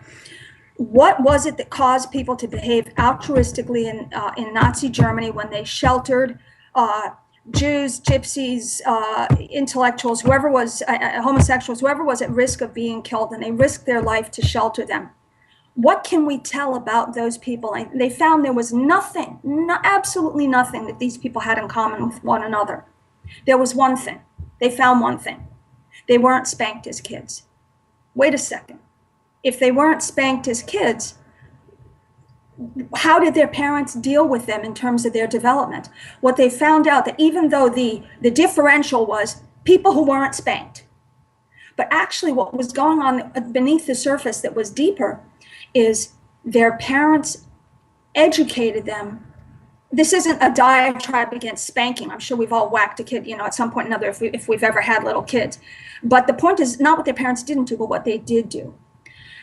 What was it that caused people to behave altruistically in Nazi Germany when they sheltered Jews, gypsies, intellectuals, whoever was, homosexuals, whoever was at risk of being killed, and they risked their life to shelter them? What can we tell about those people? And they found there was nothing, absolutely nothing that these people had in common with one another. There was one thing. They found one thing. They weren't spanked as kids. Wait a second. If they weren't spanked as kids, how did their parents deal with them in terms of their development? What they found out that even though the differential was people who weren't spanked, but actually what was going on beneath the surface that was deeper is their parents educated them. This isn't a diatribe against spanking. I'm sure we've all whacked a kid, at some point or another if we've ever had little kids. But the point is not what their parents didn't do, but what they did do.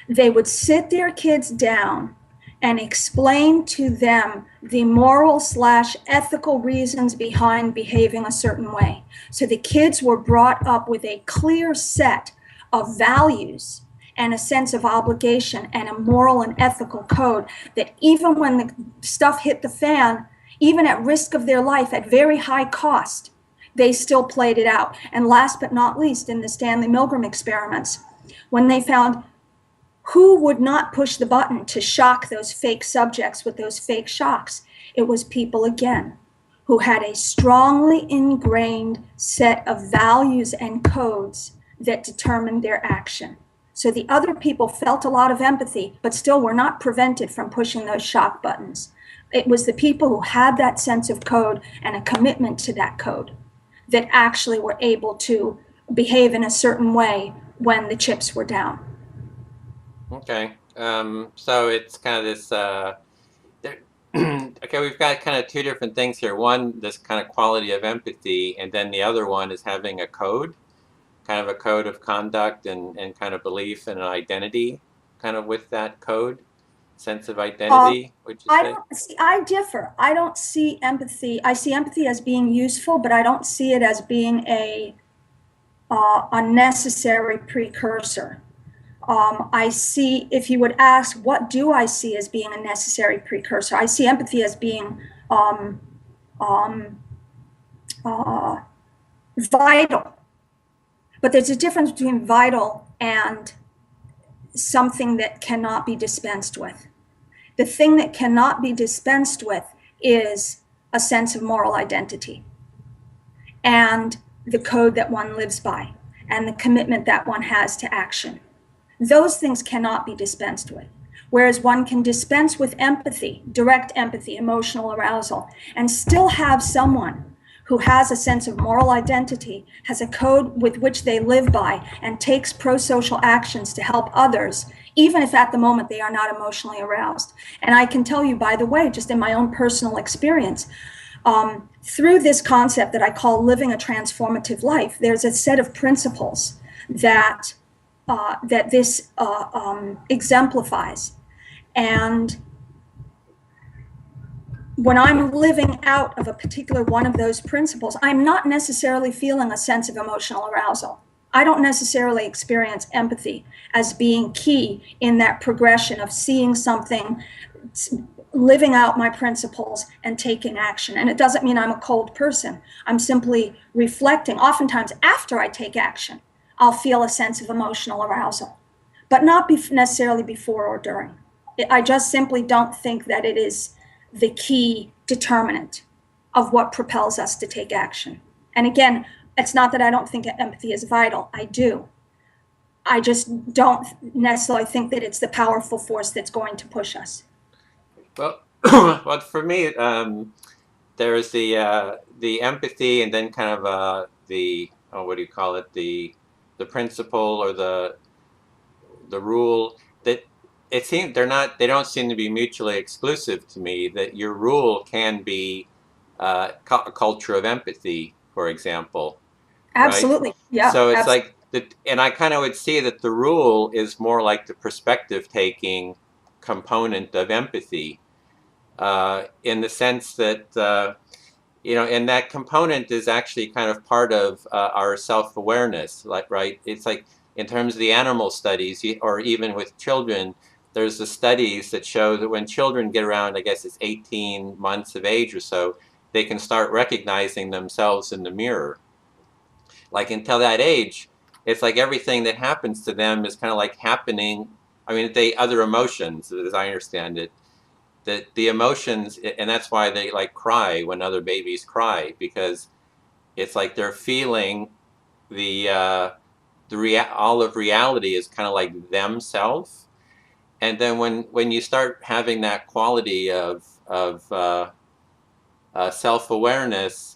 They would sit their kids down and explain to them the moral/ethical reasons behind behaving a certain way. So the kids were brought up with a clear set of values and a sense of obligation and a moral and ethical code that even when the stuff hit the fan, even at risk of their life, at very high cost, they still played it out. And last but not least, in the Stanley Milgram experiments, when they found who would not push the button to shock those fake subjects with those fake shocks. It was people, again, who had a strongly ingrained set of values and codes that determined their action. So the other people felt a lot of empathy, but still were not prevented from pushing those shock buttons. It was the people who had that sense of code and a commitment to that code that actually were able to behave in a certain way when the chips were down. Okay. So it's kind of this, okay, we've got kind of two different things here. One, this kind of quality of empathy, and then the other one is having a code, kind of a code of conduct and kind of belief and an identity kind of with that code, sense of identity, would you say? I differ. I don't see empathy. I see empathy as being useful, but I don't see it as being a necessary precursor. I see, if you would ask, what do I see as being a necessary precursor? I see empathy as being vital. But there's a difference between vital and something that cannot be dispensed with. The thing that cannot be dispensed with is a sense of moral identity and the code that one lives by and the commitment that one has to action. Those things cannot be dispensed with. Whereas one can dispense with empathy, direct empathy, emotional arousal, and still have someone who has a sense of moral identity, has a code with which they live by, and takes pro-social actions to help others, even if at the moment they are not emotionally aroused. And I can tell you, by the way, just in my own personal experience, through this concept that I call living a transformative life, there's a set of principles that this exemplifies. And when I'm living out of a particular one of those principles, I'm not necessarily feeling a sense of emotional arousal. I don't necessarily experience empathy as being key in that progression of seeing something, living out my principles and taking action. And it doesn't mean I'm a cold person. I'm simply reflecting. Oftentimes after I take action, I'll feel a sense of emotional arousal, but not necessarily before or during. I just simply don't think that it is the key determinant of what propels us to take action. And again, it's not that I don't think empathy is vital. I do. I just don't necessarily think that it's the powerful force that's going to push us. Well, well, for me, there's the empathy, and then kind of the what do you call it, the principle or the rule that it seems they don't seem to be mutually exclusive to me. That your rule can be a culture of empathy, for example. Absolutely, right? yeah. So it's absolutely. like and I kind of would see that the rule is more like the perspective taking component of empathy, in the sense that and that component is actually kind of part of our self-awareness, like, right? It's like in terms of the animal studies, or even with children, there's the studies that show that when children get around, I guess it's 18 months of age or so, they can start recognizing themselves in the mirror. Like until that age, it's like everything that happens to them is kind of like happening. I mean, other emotions, as I understand it, that the emotions, and that's why they like cry when other babies cry, because it's like they're feeling all of reality is kind of like themselves. And then when you start having that quality of self-awareness,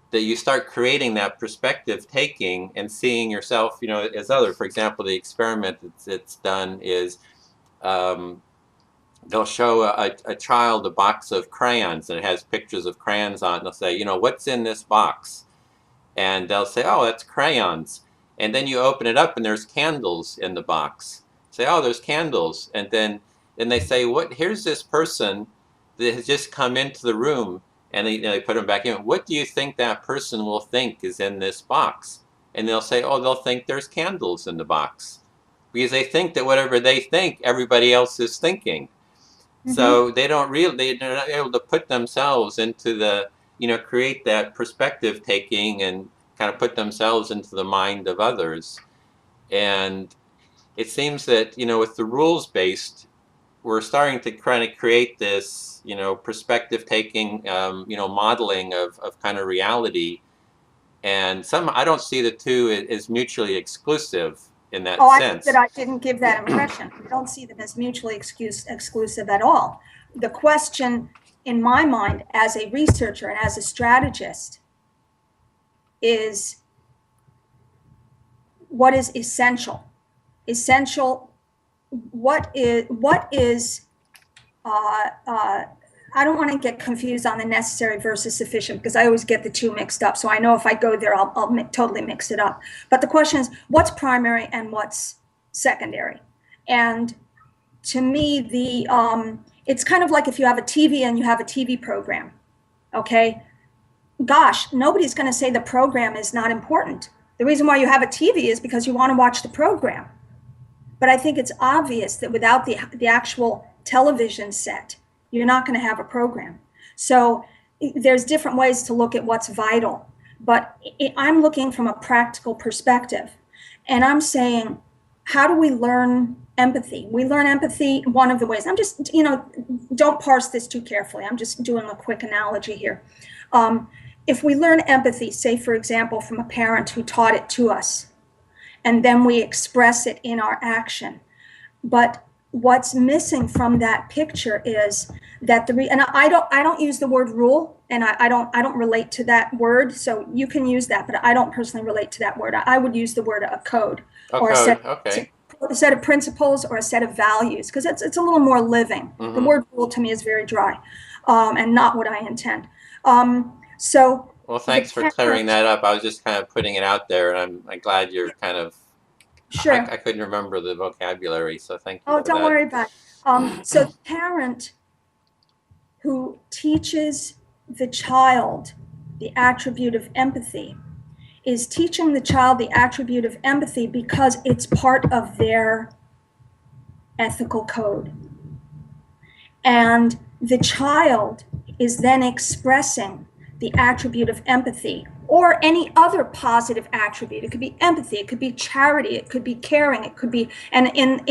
that you start creating that perspective taking and seeing yourself, as other. For example, the experiment that's done is they'll show a child a box of crayons, and it has pictures of crayons on it. And they'll say, what's in this box? And they'll say, oh, that's crayons. And then you open it up and there's candles in the box. Say, oh, there's candles. And then they say, here's this person that has just come into the room, and they put them back in. What do you think that person will think is in this box? And they'll say, oh, they'll think there's candles in the box, because they think that whatever they think, everybody else is thinking. Mm-hmm. So they're not able to put themselves into the, create that perspective taking and kind of put themselves into the mind of others. And it seems that, with the rules-based, we're starting to kind of create this, perspective taking, modeling of kind of reality. And I don't see the two as mutually exclusive in that Oh, I think that sense. I didn't give that impression. I don't see them as mutually exclusive at all. The question in my mind as a researcher and as a strategist is what is essential? Essential, what is I don't want to get confused on the necessary versus sufficient, because I always get the two mixed up. So I know if I go there, I'll totally mix it up. But the question is, what's primary and what's secondary? And to me, it's kind of like if you have a TV and you have a TV program, okay? Gosh, nobody's going to say the program is not important. The reason why you have a TV is because you want to watch the program. But I think it's obvious that without the actual television set, you're not going to have a program. So there's different ways to look at what's vital. But I'm looking from a practical perspective. And I'm saying, how do we learn empathy? We learn empathy one of the ways. I'm just, don't parse this too carefully. I'm just doing a quick analogy here. If we learn empathy, say, for example, from a parent who taught it to us, and then we express it in our action. But what's missing from that picture is that and I don't use the word rule, and I don't relate to that word. So you can use that, but I don't personally relate to that word. I would use the word a code, or a set of principles, or a set of values, because it's a little more living. Mm-hmm. The word rule to me is very dry, and not what I intend. Well, thanks for clearing that up. I was just kind of putting it out there, and I'm glad you're kind of. Sure. I couldn't remember the vocabulary, so thank you. Oh, don't worry about it. So the parent who teaches the child the attribute of empathy is teaching the child the attribute of empathy because it's part of their ethical code. And the child is then expressing the attribute of empathy, or any other positive attribute. It could be empathy, it could be charity, it could be caring, it could be, and in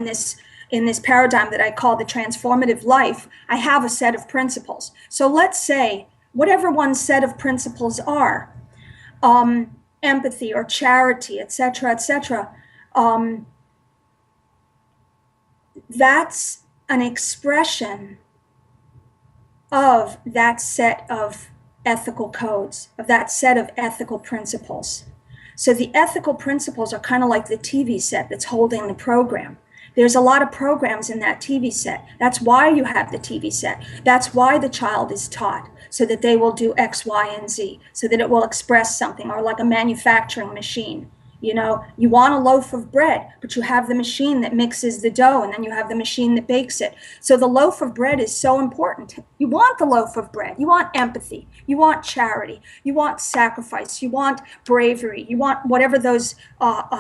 this paradigm that I call the transformative life, I have a set of principles. So let's say whatever one set of principles are, empathy or charity, etc., that's an expression of that set of ethical codes, of that set of ethical principles. So the ethical principles are kind of like the TV set that's holding the program. There's a lot of programs in that TV set. That's why you have the TV set. That's why the child is taught, so that they will do X, Y, and Z, so that it will express something, or like a manufacturing machine. You want a loaf of bread, but you have the machine that mixes the dough, and then you have the machine that bakes it. So the loaf of bread is so important. You want the loaf of bread. You want empathy. You want charity. You want sacrifice. You want bravery. You want whatever those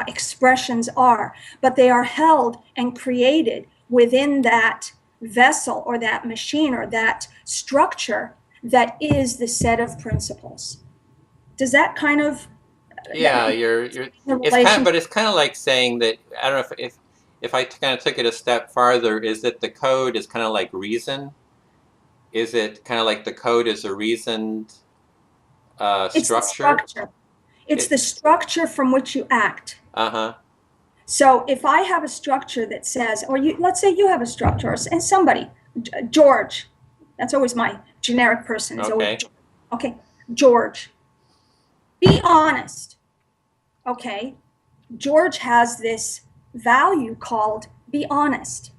expressions are. But they are held and created within that vessel, or that machine, or that structure that is the set of principles. Does that kind of... Yeah, it's kind of like saying that, I don't know if I kind of took it a step farther, is that the code is kind of like reason? Is it kind of like the code is a reasoned structure? It's the structure from which you act. So if I have a structure that says, or let's say you have a structure, and somebody, George, that's always my generic person. Is always George. Okay, George, be honest. Okay, George has this value called be honest.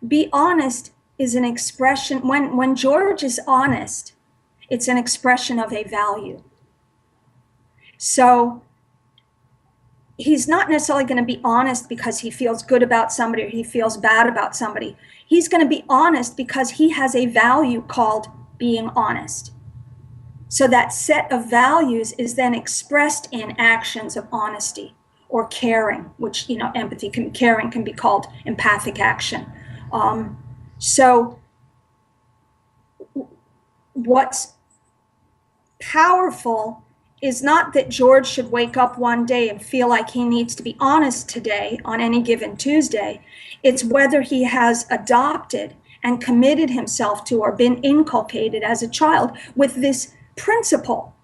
Be honest is an expression, when George is honest, it's an expression of a value. So he's not necessarily going to be honest because he feels good about somebody or he feels bad about somebody. He's going to be honest because he has a value called being honest. So that set of values is then expressed in actions of honesty or caring, which, empathy caring can be called empathic action. So what's powerful is not that George should wake up one day and feel like he needs to be honest today on any given Tuesday. It's whether he has adopted and committed himself to or been inculcated as a child with this principle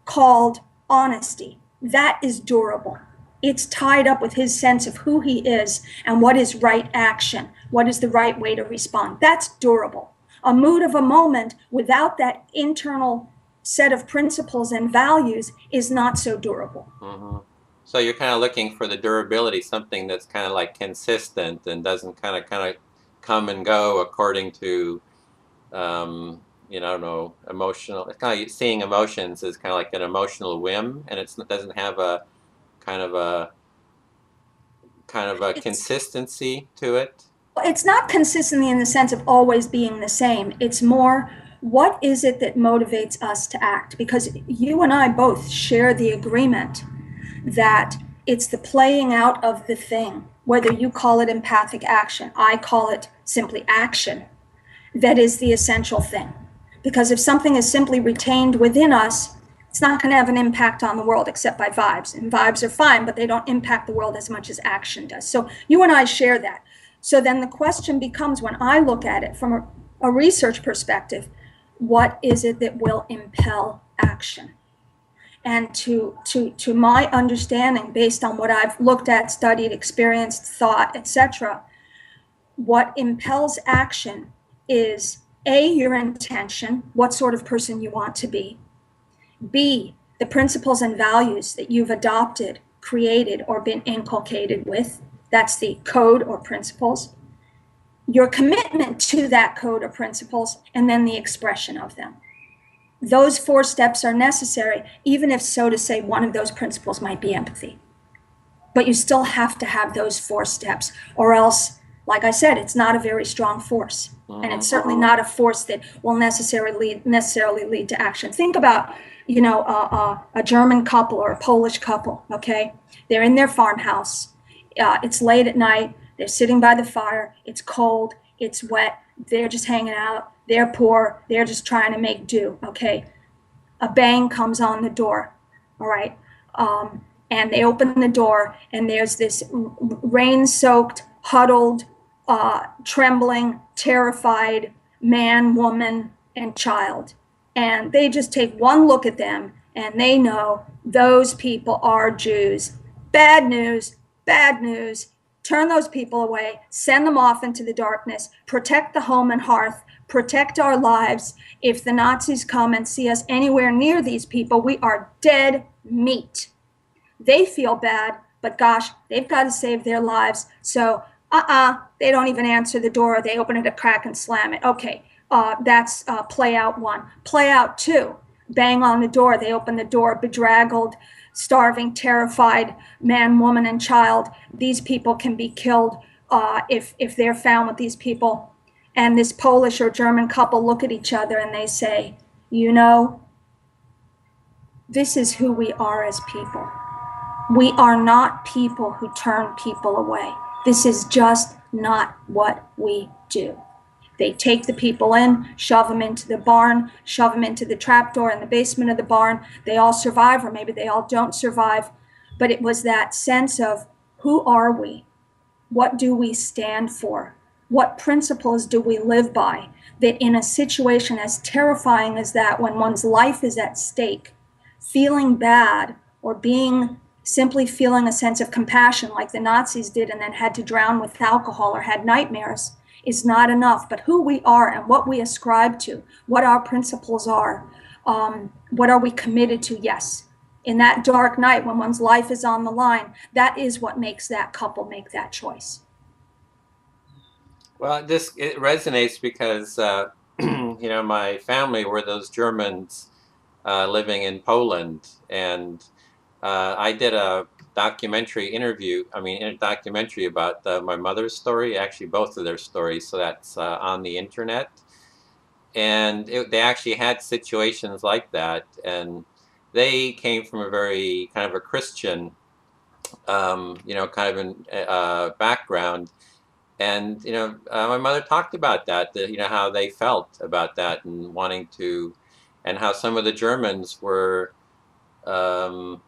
called honesty. That is durable. It's tied up with his sense of who he is and what is right action, what is the right way to respond. That's durable. A mood of a moment without that internal set of principles and values is not so durable. Mm-hmm. So you're kind of looking for the durability, something that's kind of like consistent and doesn't kind of come and go according to, you know, emotional. It's kind of seeing emotions is kind of like an emotional whim, and it doesn't have a kind of a consistency to it. It's not consistency in the sense of always being the same. It's more, what is it that motivates us to act? Because you and I both share the agreement that it's the playing out of the thing, whether you call it empathic action, I call it simply action, that is the essential thing. Because if something is simply retained within us, it's not going to have an impact on the world except by vibes. And vibes are fine, but they don't impact the world as much as action does. So you and I share that. So then the question becomes, when I look at it from a research perspective, what is it that will impel action? And to my understanding, based on what I've looked at, studied, experienced, thought, etc., what impels action is A, your intention, what sort of person you want to be. B, the principles and values that you've adopted, created, or been inculcated with. That's the code or principles. Your commitment to that code or principles, and then the expression of them. Those 4 steps are necessary, even if, so to say, one of those principles might be empathy. But you still have to have those 4 steps, or else, like I said, it's not a very strong force. And it's certainly not a force that will necessarily lead to action. Think about, you know, a German couple or a Polish couple, okay? They're in their farmhouse. It's late at night. They're sitting by the fire. It's cold. It's wet. They're just hanging out. They're poor. They're just trying to make do, okay? A bang comes on the door, all right? And they open the door, and there's this rain-soaked, huddled, trembling, terrified man, woman, and child. And they just take one look at them, and they know those people are Jews. Bad news, bad news. Turn those people away, send them off into the darkness, protect the home and hearth, protect our lives. If the Nazis come and see us anywhere near these people, we are dead meat. They feel bad, but gosh, they've got to save their lives. So, they don't even answer the door. They open it a crack and slam it. Okay, that's play out 1. Play out 2, bang on the door. They open the door, bedraggled, starving, terrified man, woman, and child. These people can be killed if they're found with these people. And this Polish or German couple look at each other and they say, you know, this is who we are as people. We are not people who turn people away. This is just not what we do. They take the people in, shove them into the barn, shove them into the trapdoor in the basement of the barn. They all survive, or maybe they all don't survive. But it was that sense of, who are we? What do we stand for? What principles do we live by? That in a situation as terrifying as that, when one's life is at stake, feeling bad or simply feeling a sense of compassion like the Nazis did and then had to drown with alcohol or had nightmares is not enough. But who we are and what we ascribe to, what our principles are, what are we committed to? Yes. In that dark night when one's life is on the line, that is what makes that couple make that choice. Well, it resonates because, you know, my family were those Germans living in Poland, and I did a documentary about my mother's story, actually both of their stories, so that's on the internet. And they actually had situations like that, and they came from a very kind of a Christian, you know, kind of background. And, you know, my mother talked about that, you know, how they felt about that and wanting to, and how some of the Germans were um,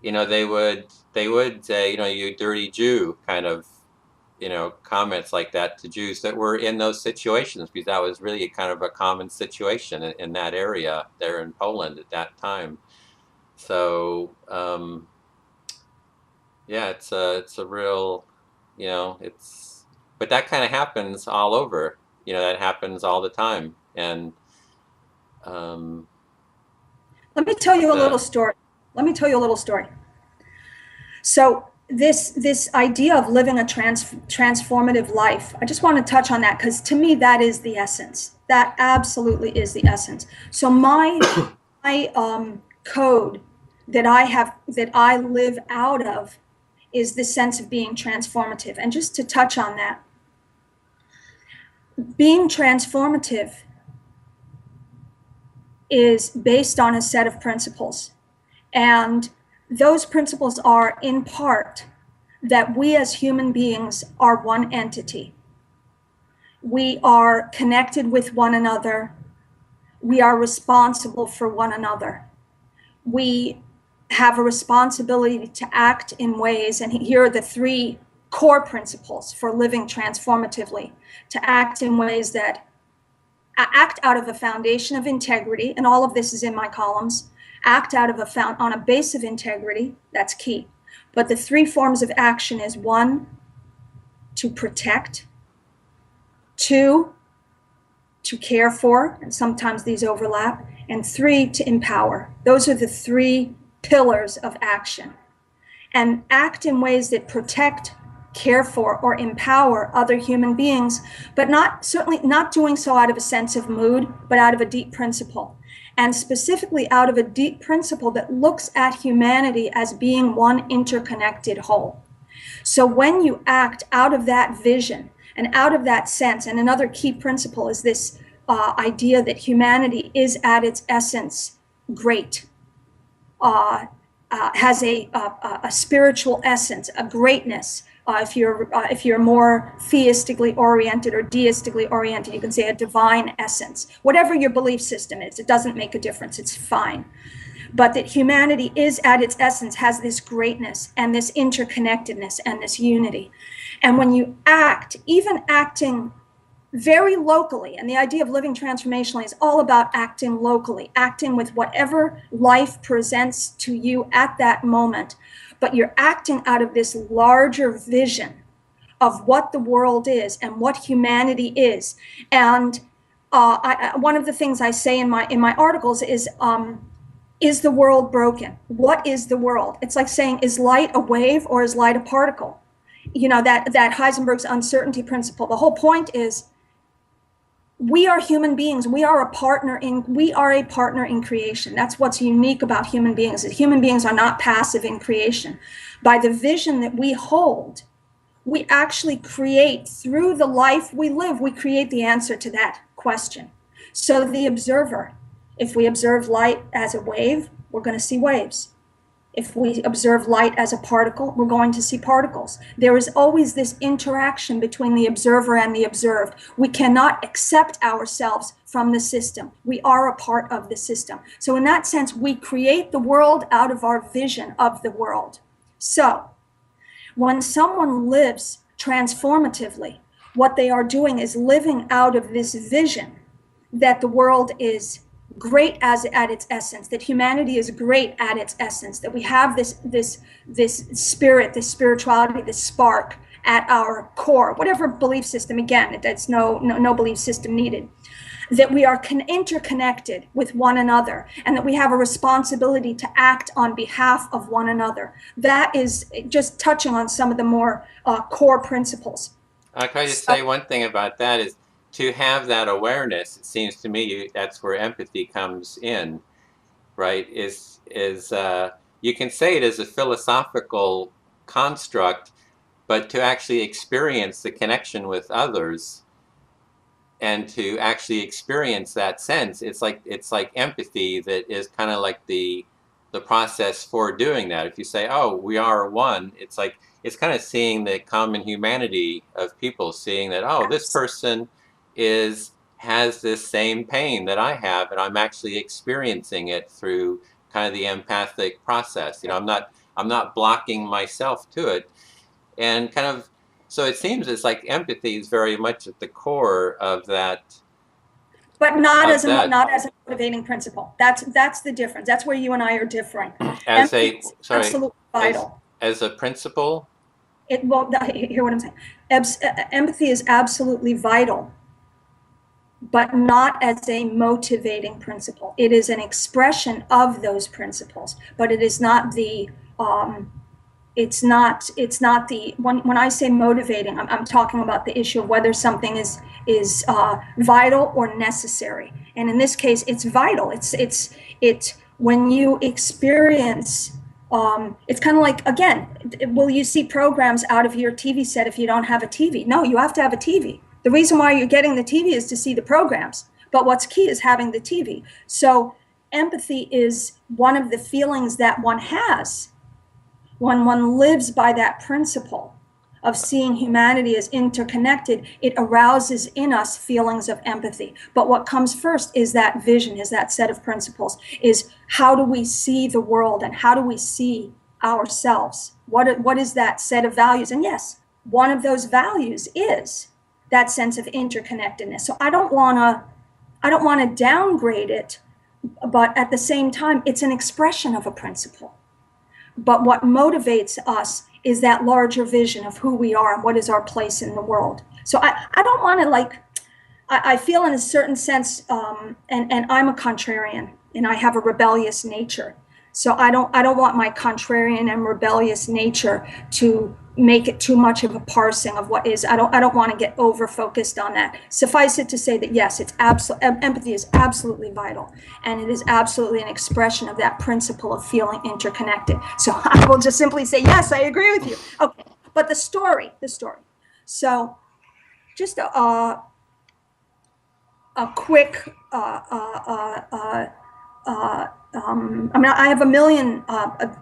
you know, they would say, you know, you dirty Jew, kind of, you know, comments like that to Jews that were in those situations, because that was really kind of a common situation in that area there in Poland at that time. So yeah, it's a real, you know, it's, but that kind of happens all over. You know, that happens all the time, and um, Let me tell you a little the story. Let me tell you a little story. So this idea of living a transformative life, I just want to touch on that because to me that is the essence. That absolutely is the essence. So my code that I live out of is the sense of being transformative. And just to touch on that, being transformative is based on a set of principles. And those principles are, in part, that we as human beings are one entity. We are connected with one another. We are responsible for one another. We have a responsibility to act in ways, and here are the three core principles for living transformatively, to act in ways that act out of a foundation of integrity, and all of this is in my columns. Act out of on a base of integrity, that's key. But the three forms of action is one, to protect, two, to care for, and sometimes these overlap, and three, to empower. Those are the three pillars of action. And act in ways that protect, care for, or empower other human beings, but certainly not doing so out of a sense of mood, but out of a deep principle. And specifically out of a deep principle that looks at humanity as being one interconnected whole. So when you act out of that vision and out of that sense, and another key principle is this idea that humanity is at its essence great, has a spiritual essence, a greatness. If you're more theistically oriented or deistically oriented, you can say a divine essence. Whatever your belief system is, it doesn't make a difference. It's fine. But that humanity is at its essence, has this greatness and this interconnectedness and this unity. And when you act, even acting very locally, and the idea of living transformationally is all about acting locally, acting with whatever life presents to you at that moment, but you're acting out of this larger vision of what the world is and what humanity is. And one of the things I say in my articles is the world broken? What is the world? It's like saying, is light a wave or is light a particle? You know, that Heisenberg's uncertainty principle. The whole point is, we are human beings. We are a partner in creation. That's what's unique about human beings, that human beings are not passive in creation. By the vision that we hold, we actually create, through the life we live, we create the answer to that question. So the observer, if we observe light as a wave, we're going to see waves. If we observe light as a particle, we're going to see particles. There is always this interaction between the observer and the observed. We cannot accept ourselves from the system. We are a part of the system. So in that sense, we create the world out of our vision of the world. So when someone lives transformatively, what they are doing is living out of this vision that the world is great at its essence, that humanity is great at its essence, that we have this spirit, this spirituality, this spark at our core, whatever belief system, again, it's no belief system needed, that we are interconnected with one another, and that we have a responsibility to act on behalf of one another. That is just touching on some of the more core principles. can I just say one thing about that is, to have that awareness, it seems to me that's where empathy comes in, right? Is you can say it as a philosophical construct, but to actually experience the connection with others and to actually experience that sense, it's like empathy that is kind of like the process for doing that. If you say, oh, we are one, it's like, it's kind of seeing the common humanity of people, seeing that, oh, this person has this same pain that I have, and I'm actually experiencing it through kind of the empathic process. You know, I'm not blocking myself to it, and kind of, so it seems it's like empathy is very much at the core of that. But not as a motivating principle. That's the difference. That's where you and I are differing. As Empathy is absolutely vital. As a principle? Hear what I'm saying. Empathy is absolutely vital, but not as a motivating principle. It is an expression of those principles, but it is not the it's not the, when I say motivating, I'm talking about the issue of whether something is vital or necessary. And in this case, it's vital. It's when you experience, it's kind of like, again, will you see programs out of your TV set if you don't have a TV? No, you have to have a TV. The reason why you're getting the TV is to see the programs, but what's key is having the TV. So empathy is one of the feelings that one has when one lives by that principle of seeing humanity as interconnected. It arouses in us feelings of empathy. But what comes first is that vision, is that set of principles, is how do we see the world and how do we see ourselves? What is that set of values? And yes, one of those values is that sense of interconnectedness. So I don't want to downgrade it, but at the same time, it's an expression of a principle. But what motivates us is that larger vision of who we are and what is our place in the world. So I don't want to I feel in a certain sense, and I'm a contrarian and I have a rebellious nature. So I don't want my contrarian and rebellious nature to make it too much of a parsing of what is. I don't want to get over focused on that. Suffice it to say that yes, empathy is absolutely vital, and it is absolutely an expression of that principle of feeling interconnected. So I will just simply say yes, I agree with you. Okay, but the story. So just a quick. I have a million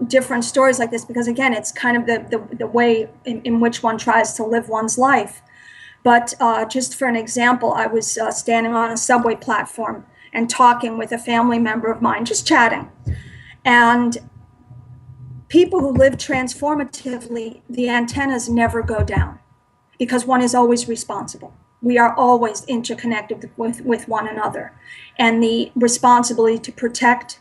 different stories like this because, again, it's kind of the way in which one tries to live one's life. But just for an example, I was standing on a subway platform and talking with a family member of mine, just chatting. And people who live transformatively, the antennas never go down because one is always responsible. We are always interconnected with one another. And the responsibility to protect,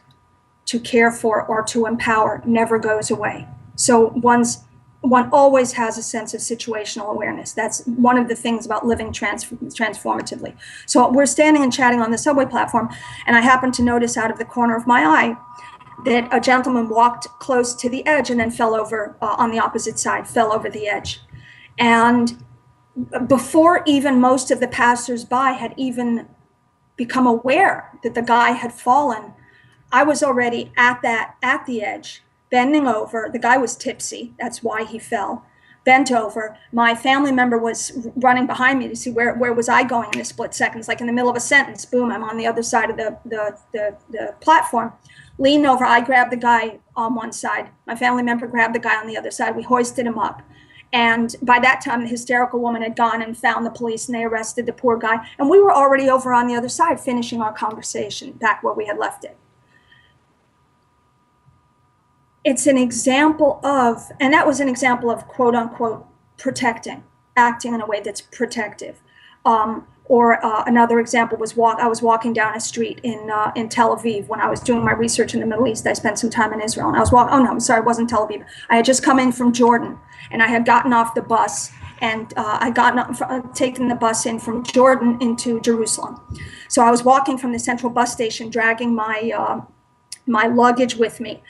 to care for, or to empower never goes away. So one always has a sense of situational awareness. That's one of the things about living transformatively. So we're standing and chatting on the subway platform, and I happened to notice out of the corner of my eye that a gentleman walked close to the edge and then fell over on the opposite side, fell over the edge. And before even most of the passersby had even become aware that the guy had fallen, I was already at the edge, bending over. The guy was tipsy, that's why he fell. Bent over. My family member was running behind me to see where was I going in a split second. It's like in the middle of a sentence, boom, I'm on the other side of the platform. Leaned over, I grabbed the guy on one side. My family member grabbed the guy on the other side. We hoisted him up. And by that time, the hysterical woman had gone and found the police, and they arrested the poor guy. And we were already over on the other side, finishing our conversation back where we had left it. It's an example of, and that was an example of quote unquote protecting, acting in a way that's protective. Another example was I was walking down a street in Tel Aviv when I was doing my research in the Middle East. I spent some time in Israel, and I was it wasn't Tel Aviv. I had just come in from Jordan, and I had gotten off the bus, and taken the bus in from Jordan into Jerusalem. So I was walking from the central bus station, dragging my luggage with me,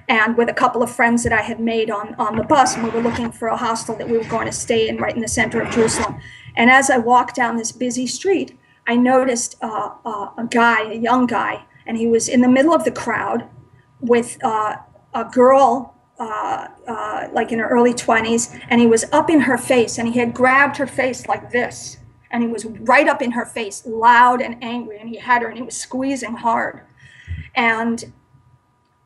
and with a couple of friends that I had made on the bus, and we were looking for a hostel that we were going to stay in right in the center of Jerusalem. And as I walked down this busy street, I noticed a young guy, and he was in the middle of the crowd with a girl, like in her early 20s, and he was up in her face, and he had grabbed her face like this, and he was right up in her face, loud and angry, and he had her, and he was squeezing hard. And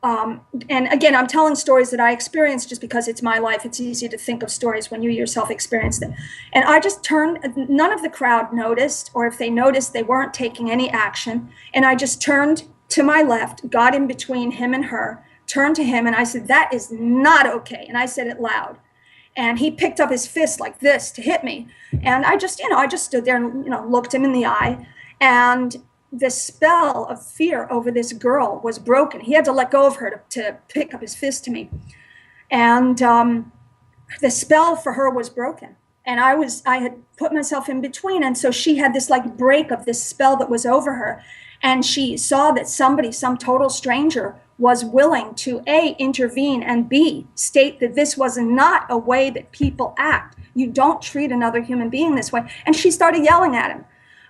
again, I'm telling stories that I experienced just because it's my life. It's easy to think of stories when you yourself experienced them. And I just turned, none of the crowd noticed, or if they noticed, they weren't taking any action. And I just turned to my left, got in between him and her, turned to him, and I said, "That is not okay." And I said it loud. And he picked up his fist like this to hit me. And I just stood there and, looked him in the eye. And the spell of fear over this girl was broken. He had to let go of her to pick up his fist to me. And the spell for her was broken. And I had put myself in between. And so she had this like break of this spell that was over her. And she saw that somebody, some total stranger, was willing to A, intervene, and B, state that this was not a way that people act. You don't treat another human being this way. And she started yelling at him.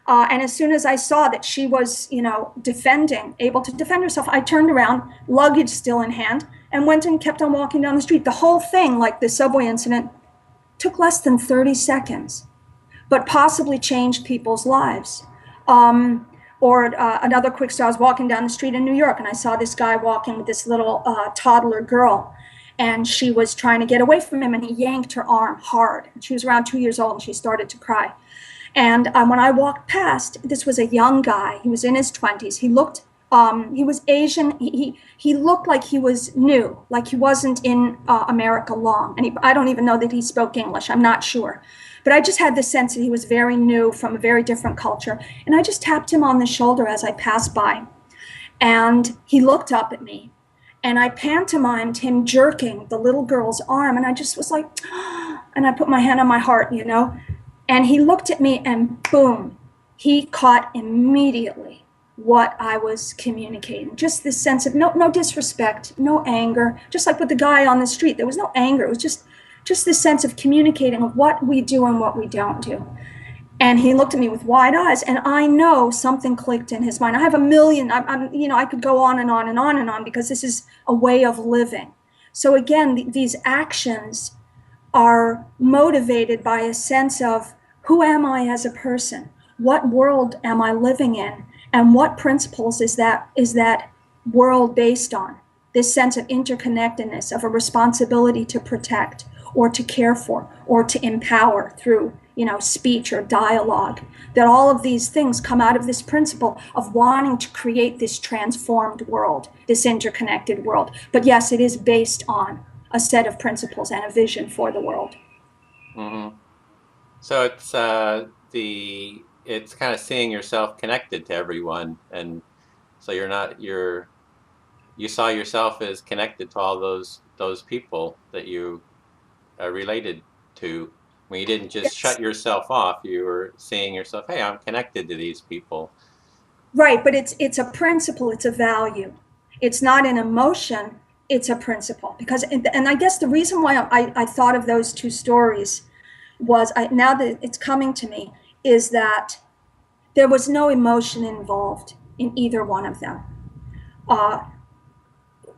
And as soon as I saw that she was, able to defend herself, I turned around, luggage still in hand, and went and kept on walking down the street. The whole thing, like the subway incident, took less than 30 seconds, but possibly changed people's lives. Another quick story, I was walking down the street in New York, and I saw this guy walking with this little toddler girl, and she was trying to get away from him, and he yanked her arm hard. She was around 2 years old, and she started to cry. And when I walked past, this was a young guy. He was in his 20s. He looked, he was Asian. He looked like he was new, like he wasn't in America long. And I don't even know that he spoke English. I'm not sure. But I just had the sense that he was very new from a very different culture. And I just tapped him on the shoulder as I passed by. And he looked up at me. And I pantomimed him jerking the little girl's arm. And I just was like, and I put my hand on my heart, And he looked at me and boom, he caught immediately what I was communicating. Just this sense of no disrespect, no anger, just like with the guy on the street. There was no anger. It was just this sense of communicating of what we do and what we don't do. And he looked at me with wide eyes, and I know something clicked in his mind. I have a million, I could go on and on and on and on because this is a way of living. So again, these actions are motivated by a sense of who am I as a person? What world am I living in? And what principles is that world based on? This sense of interconnectedness, of a responsibility to protect or to care for or to empower through, speech or dialogue. That all of these things come out of this principle of wanting to create this transformed world, this interconnected world. But yes, it is based on a set of principles and a vision for the world. Mm-hmm. So it's kind of seeing yourself connected to everyone, and so you saw yourself as connected to all those people that you related to. When you didn't just shut yourself off, you were seeing yourself, hey, I'm connected to these people. Right, but it's a principle, it's a value. It's not an emotion, it's a principle. Because, and I guess the reason why I thought of those two stories was, now that it's coming to me, is that there was no emotion involved in either one of them.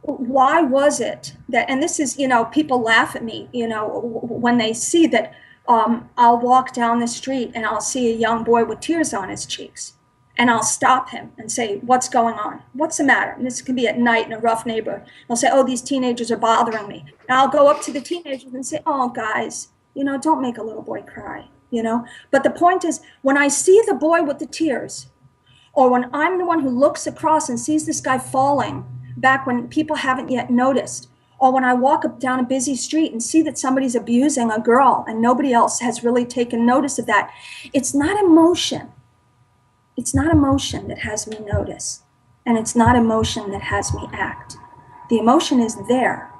Why was it that, and this is, people laugh at me, when they see that I'll walk down the street and I'll see a young boy with tears on his cheeks. And I'll stop him and say, what's going on? What's the matter? And this can be at night in a rough neighborhood. They'll say, oh, these teenagers are bothering me. And I'll go up to the teenagers and say, oh, guys, don't make a little boy cry, But the point is, when I see the boy with the tears, or when I'm the one who looks across and sees this guy falling back when people haven't yet noticed, or when I walk up down a busy street and see that somebody's abusing a girl and nobody else has really taken notice of that, it's not emotion. It's not emotion that has me notice, and it's not emotion that has me act. The emotion is there,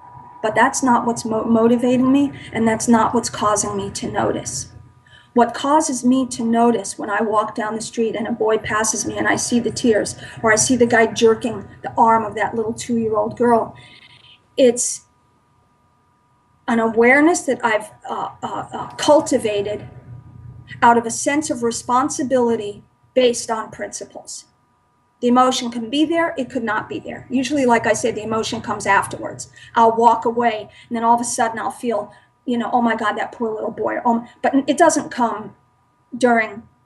but that's not what's motivating me, and that's not what's causing me to notice. What causes me to notice when I walk down the street and a boy passes me and I see the tears, or I see the guy jerking the arm of that little 2-year-old girl, it's an awareness that I've cultivated out of a sense of responsibility based on principles. The emotion can be there, it could not be there. Usually, like I said, the emotion comes afterwards. I'll walk away, and then all of a sudden I'll feel, oh my God, that poor little boy. But it doesn't come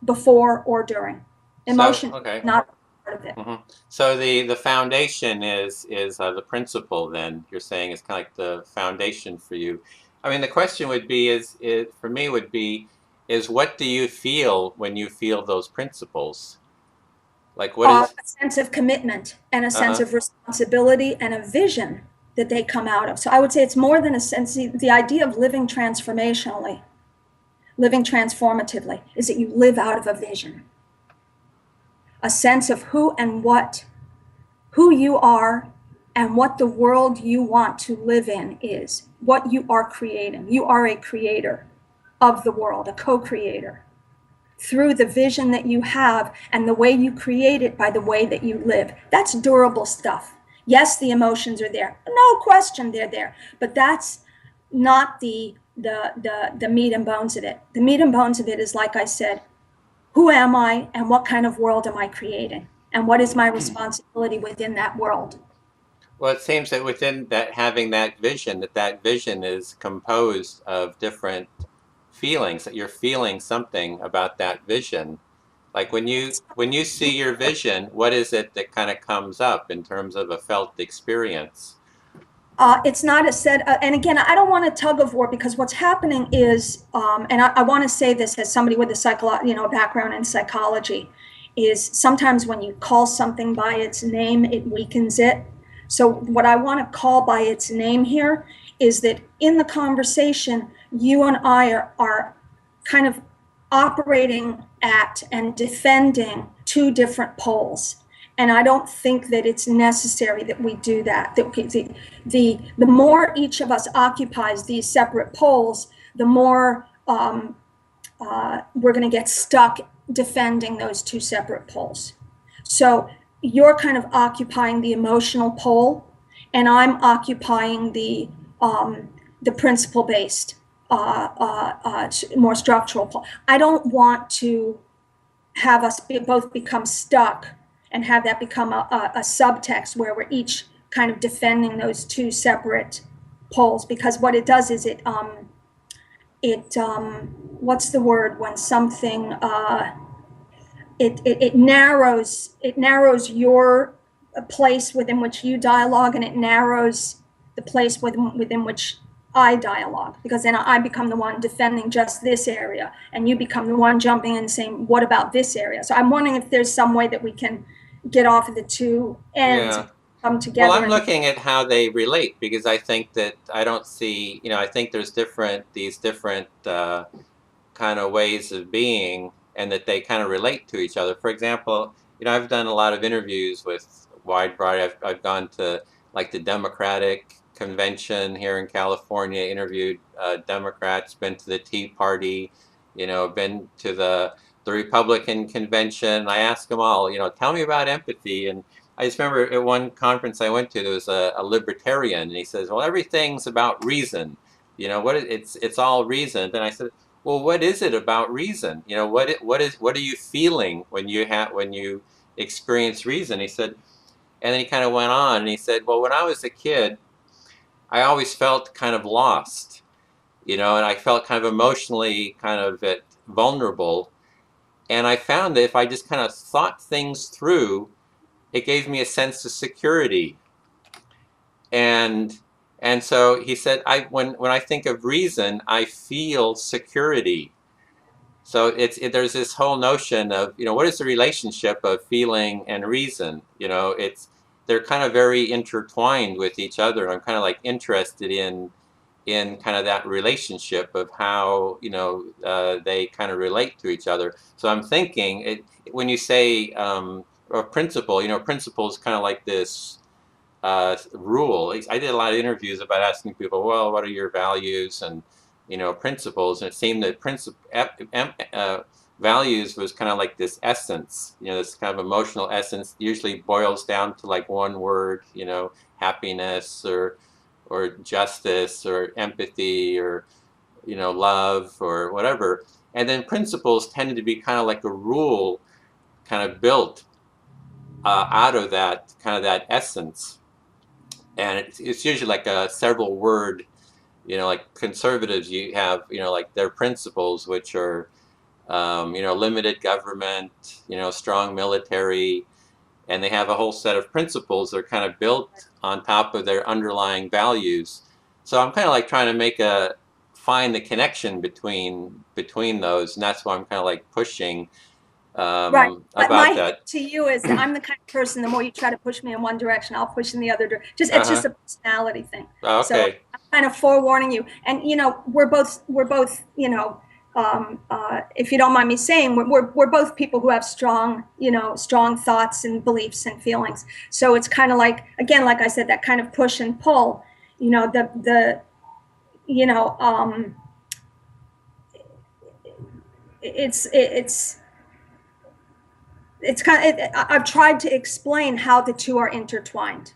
before or during. Emotion, not part of it. Mm-hmm. So the foundation is the principle. Then you're saying is kind of like the foundation for you. I mean, the question would be for me would be, what do you feel when you feel those principles? Like what is? A sense of commitment and a sense Uh-huh. of responsibility and a vision that they come out of. So I would say it's more than a sense, the idea of living transformationally, living transformatively, is that you live out of a vision, a sense of who you are and what the world you want to live in is, what you are creating. You are a creator of the world, a co-creator, through the vision that you have and the way you create it by the way that you live. That's durable stuff. Yes, the emotions are there. No question they're there. But that's not the meat and bones of it. The meat and bones of it is, like I said, who am I and what kind of world am I creating? And what is my responsibility within that world? Well, it seems that within that having that vision, that vision is composed of different feelings, that you're feeling something about that vision. Like when you see your vision, what is it that kind of comes up in terms of a felt experience? It's not a set, and again, I don't want a tug of war, because what's happening is, and I want to say this as somebody with a background in psychology, is sometimes when you call something by its name, it weakens it. So what I want to call by its name here is that in the conversation, you and I are kind of operating at and defending two different poles. And I don't think that it's necessary that we do that. The more each of us occupies these separate poles, the more we're going to get stuck defending those two separate poles. So you're kind of occupying the emotional pole, and I'm occupying the principle-based, more structural pole. I don't want to have us both become stuck and have that become a subtext where we're each kind of defending those two separate poles, because what it does is what's the word when something it narrows your place within which you dialogue, and it narrows the place within which I dialogue, because then I become the one defending just this area, and you become the one jumping in and saying, what about this area? So I'm wondering if there's some way that we can get off of the two ends Yeah. and come Well, together. I'm looking at how they relate because I think that I don't see, I think there's these different kind of ways of being and that they kind of relate to each other. For example, I've done a lot of interviews with wide variety. I've gone to like the Democratic convention here in California, interviewed Democrats, been to the Tea Party, been to the Republican convention. I asked them all, tell me about empathy. And I just remember at one conference I went to, there was a libertarian, and he says, well, everything's about reason. It's all reason. And I said, well, what is it about reason? What are you feeling when you experience reason? He said, and then he kind of went on and he said, well, when I was a kid, I always felt kind of lost, and I felt kind of emotionally kind of vulnerable. And I found that if I just kind of thought things through, it gave me a sense of security. And and so he said, when I think of reason, I feel security. So there's this whole notion of, what is the relationship of feeling and reason? They're kind of very intertwined with each other. I'm kind of like interested in kind of that relationship of how they kind of relate to each other. So I'm thinking when you say a principle, principle is kind of like this rule. I did a lot of interviews about asking people, well, what are your values and principles, and it seemed that values was kind of like this essence, this kind of emotional essence, usually boils down to like one word, happiness or justice or empathy or love or whatever. And then principles tended to be kind of like a rule kind of built out of that kind of that essence. And it's usually like a several word, like conservatives, you have, like their principles, which are, limited government, strong military, and they have a whole set of principles that are kind of built on top of their underlying values. So I'm kind of like trying to find the connection between those, and that's why I'm kind of like pushing Right. But my about hint that. to you is that I'm the kind of person, the more you try to push me in one direction, I'll push in the other direction. It's just Uh-huh. a personality thing. So Okay. I'm kind of forewarning you. And, we're both, if you don't mind me saying, we're both people who have strong thoughts and beliefs and feelings. So it's kind of like, again, like I said, that kind of push and pull, you know, um, it's kind of, I've tried to explain how the two are intertwined.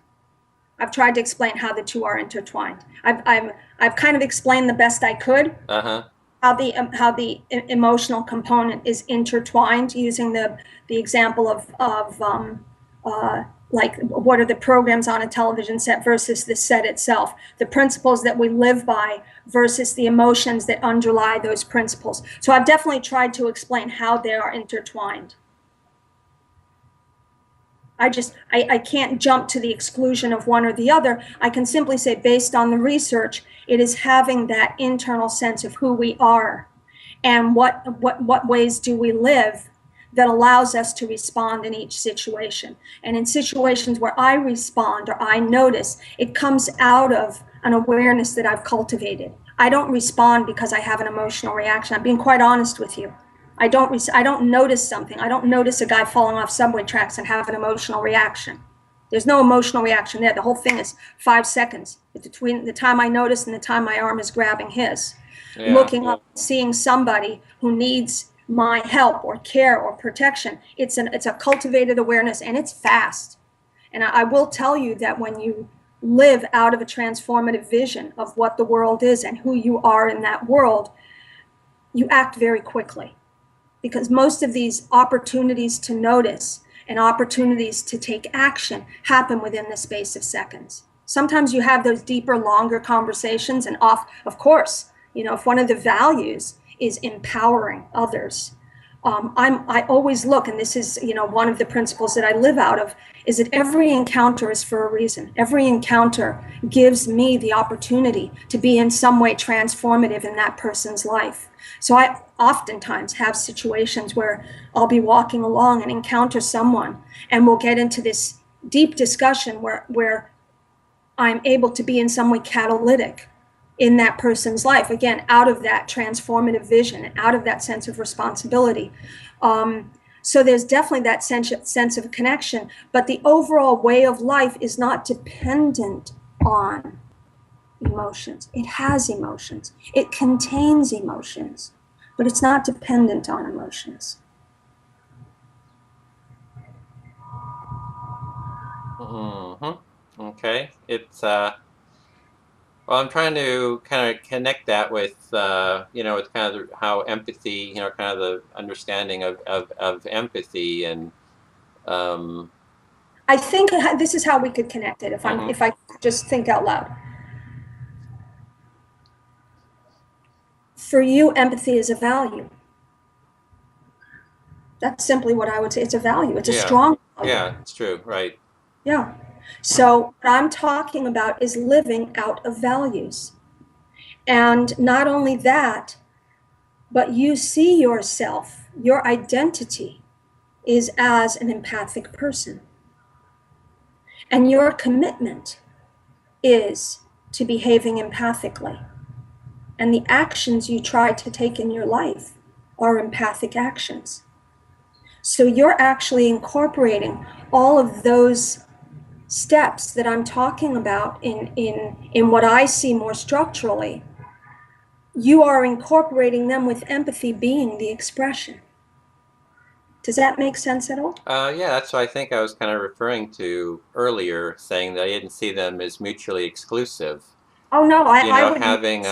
I've tried to explain how the two are intertwined. I've kind of explained the best I could Uh-huh. how the emotional component is intertwined using the example of like what are the programs on a television set versus the set itself, the principles that we live by versus the emotions that underlie those principles. So I've definitely tried to explain how they are intertwined. I can't jump to the exclusion of one or the other. I can simply say, based on the research, it is having that internal sense of who we are and what ways do we live that allows us to respond in each situation. And in situations where I respond or I notice, it comes out of an awareness that I've cultivated. I don't respond because I have an emotional reaction. I'm being quite honest with you. I don't notice something. I don't notice a guy falling off subway tracks and have an emotional reaction. There's no emotional reaction there. The whole thing is 5 seconds between the time I notice and the time my arm is grabbing his. Yeah. Looking up, seeing somebody who needs my help or care or protection. It's a cultivated awareness, and it's fast. And I will tell you that when you live out of a transformative vision of what the world is and who you are in that world, you act very quickly. Because most of these opportunities to notice and opportunities to take action happen within the space of seconds. Sometimes you have those deeper, longer conversations, and of course, if one of the values is empowering others, I always look, and this is, one of the principles that I live out of, is that every encounter is for a reason. Every encounter gives me the opportunity to be in some way transformative in that person's life. So I oftentimes have situations where I'll be walking along and encounter someone, and we'll get into this deep discussion where I'm able to be in some way catalytic in that person's life, again, out of that transformative vision and out of that sense of responsibility. So there's definitely that sense of connection, but the overall way of life is not dependent on emotions. It has emotions. It contains emotions, but it's not dependent on emotions. Mm-hmm. Okay. Well, I'm trying to kind of connect that with, with kind of how empathy, kind of the understanding of empathy and, I think this is how we could connect it mhm. if I just think out loud. For you, empathy is a value. That's simply what I would say. It's a value. It's a Yeah. strong value. Yeah, it's true. Right. Yeah. So what I'm talking about is living out of values. And not only that, but you see yourself, your identity is as an empathic person. And your commitment is to behaving empathically. And the actions you try to take in your life are empathic actions. So you're actually incorporating all of those steps that I'm talking about in what I see more structurally. You are incorporating them with empathy being the expression. Does that make sense at all? Yeah, that's what I think I was kind of referring to earlier, saying that I didn't see them as mutually exclusive. Oh no, I wouldn't. Having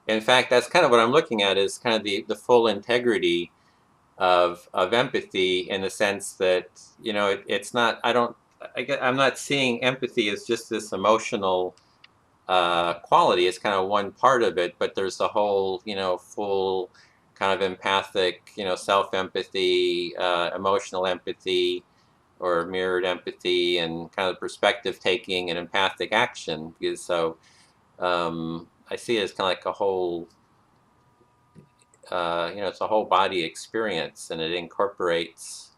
in fact, that's kind of what I'm looking at is kind of the full integrity of empathy in the sense that, it's not, I'm not seeing empathy as just this emotional quality. It's kind of one part of it, but there's the whole, full kind of empathic, self-empathy, emotional empathy, or mirrored empathy, and kind of perspective taking and empathic action. Because I see it as kind of like a whole it's a whole body experience, and it incorporates.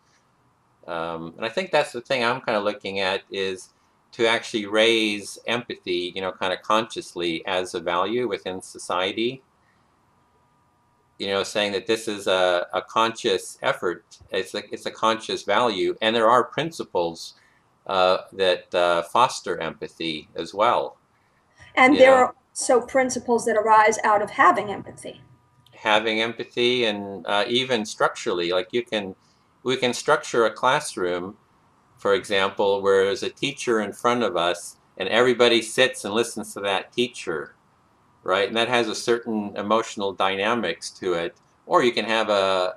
And I think that's the thing I'm kind of looking at, is to actually raise empathy, kind of consciously as a value within society. Saying that this is a conscious effort. It's a conscious value, and there are principles that foster empathy as well. And there are also principles that arise out of having empathy. Having empathy, and even structurally, like we can structure a classroom, for example, where there's a teacher in front of us, and everybody sits and listens to that teacher, right? And that has a certain emotional dynamics to it. Or you can have the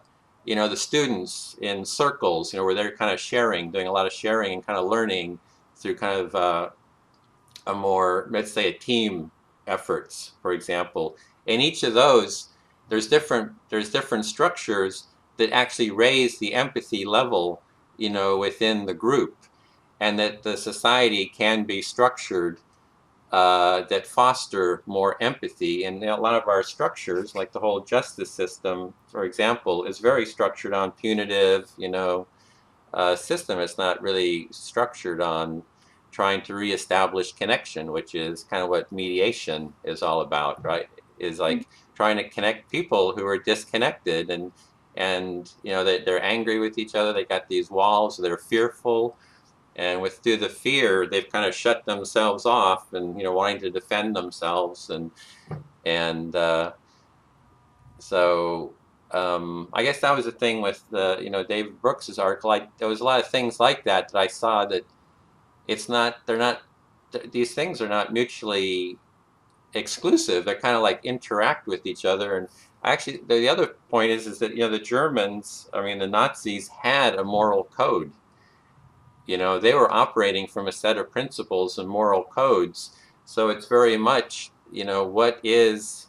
students in circles, where they're kind of doing a lot of sharing and kind of learning through kind of a more, let's say, a team efforts, for example. In each of those, there's different structures that actually raise the empathy level, within the group, and that the society can be structured that foster more empathy. And a lot of our structures, like the whole justice system, for example, is very structured on punitive, system. It's not really structured on trying to reestablish connection, which is kind of what mediation is all about, right? Is like trying to connect people who are disconnected, and they're angry with each other. They got these walls. They're fearful. And through the fear, they've kind of shut themselves off, and wanting to defend themselves, and so I guess that was the thing with the David Brooks's article. There was a lot of things like that I saw, that these things are not mutually exclusive. They're kind of like interact with each other. And actually, the other point is that the Germans, the Nazis, had a moral code. They were operating from a set of principles and moral codes. So it's very much, what is,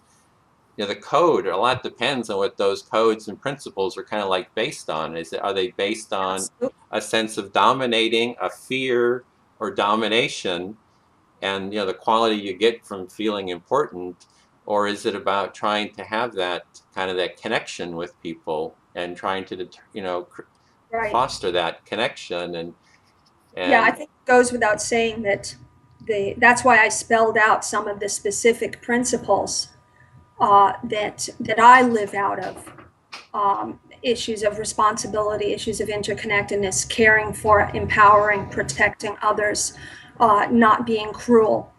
the code. A lot depends on what those codes and principles are kind of like based on. Are they based on a sense of dominating, a fear, or domination, and the quality you get from feeling important? Or is it about trying to have that kind of that connection with people, and trying to Right. foster that connection? And yeah, I think it goes without saying that that's why I spelled out some of the specific principles that I live out of. Issues of responsibility, issues of interconnectedness, caring for, empowering, protecting others, not being cruel.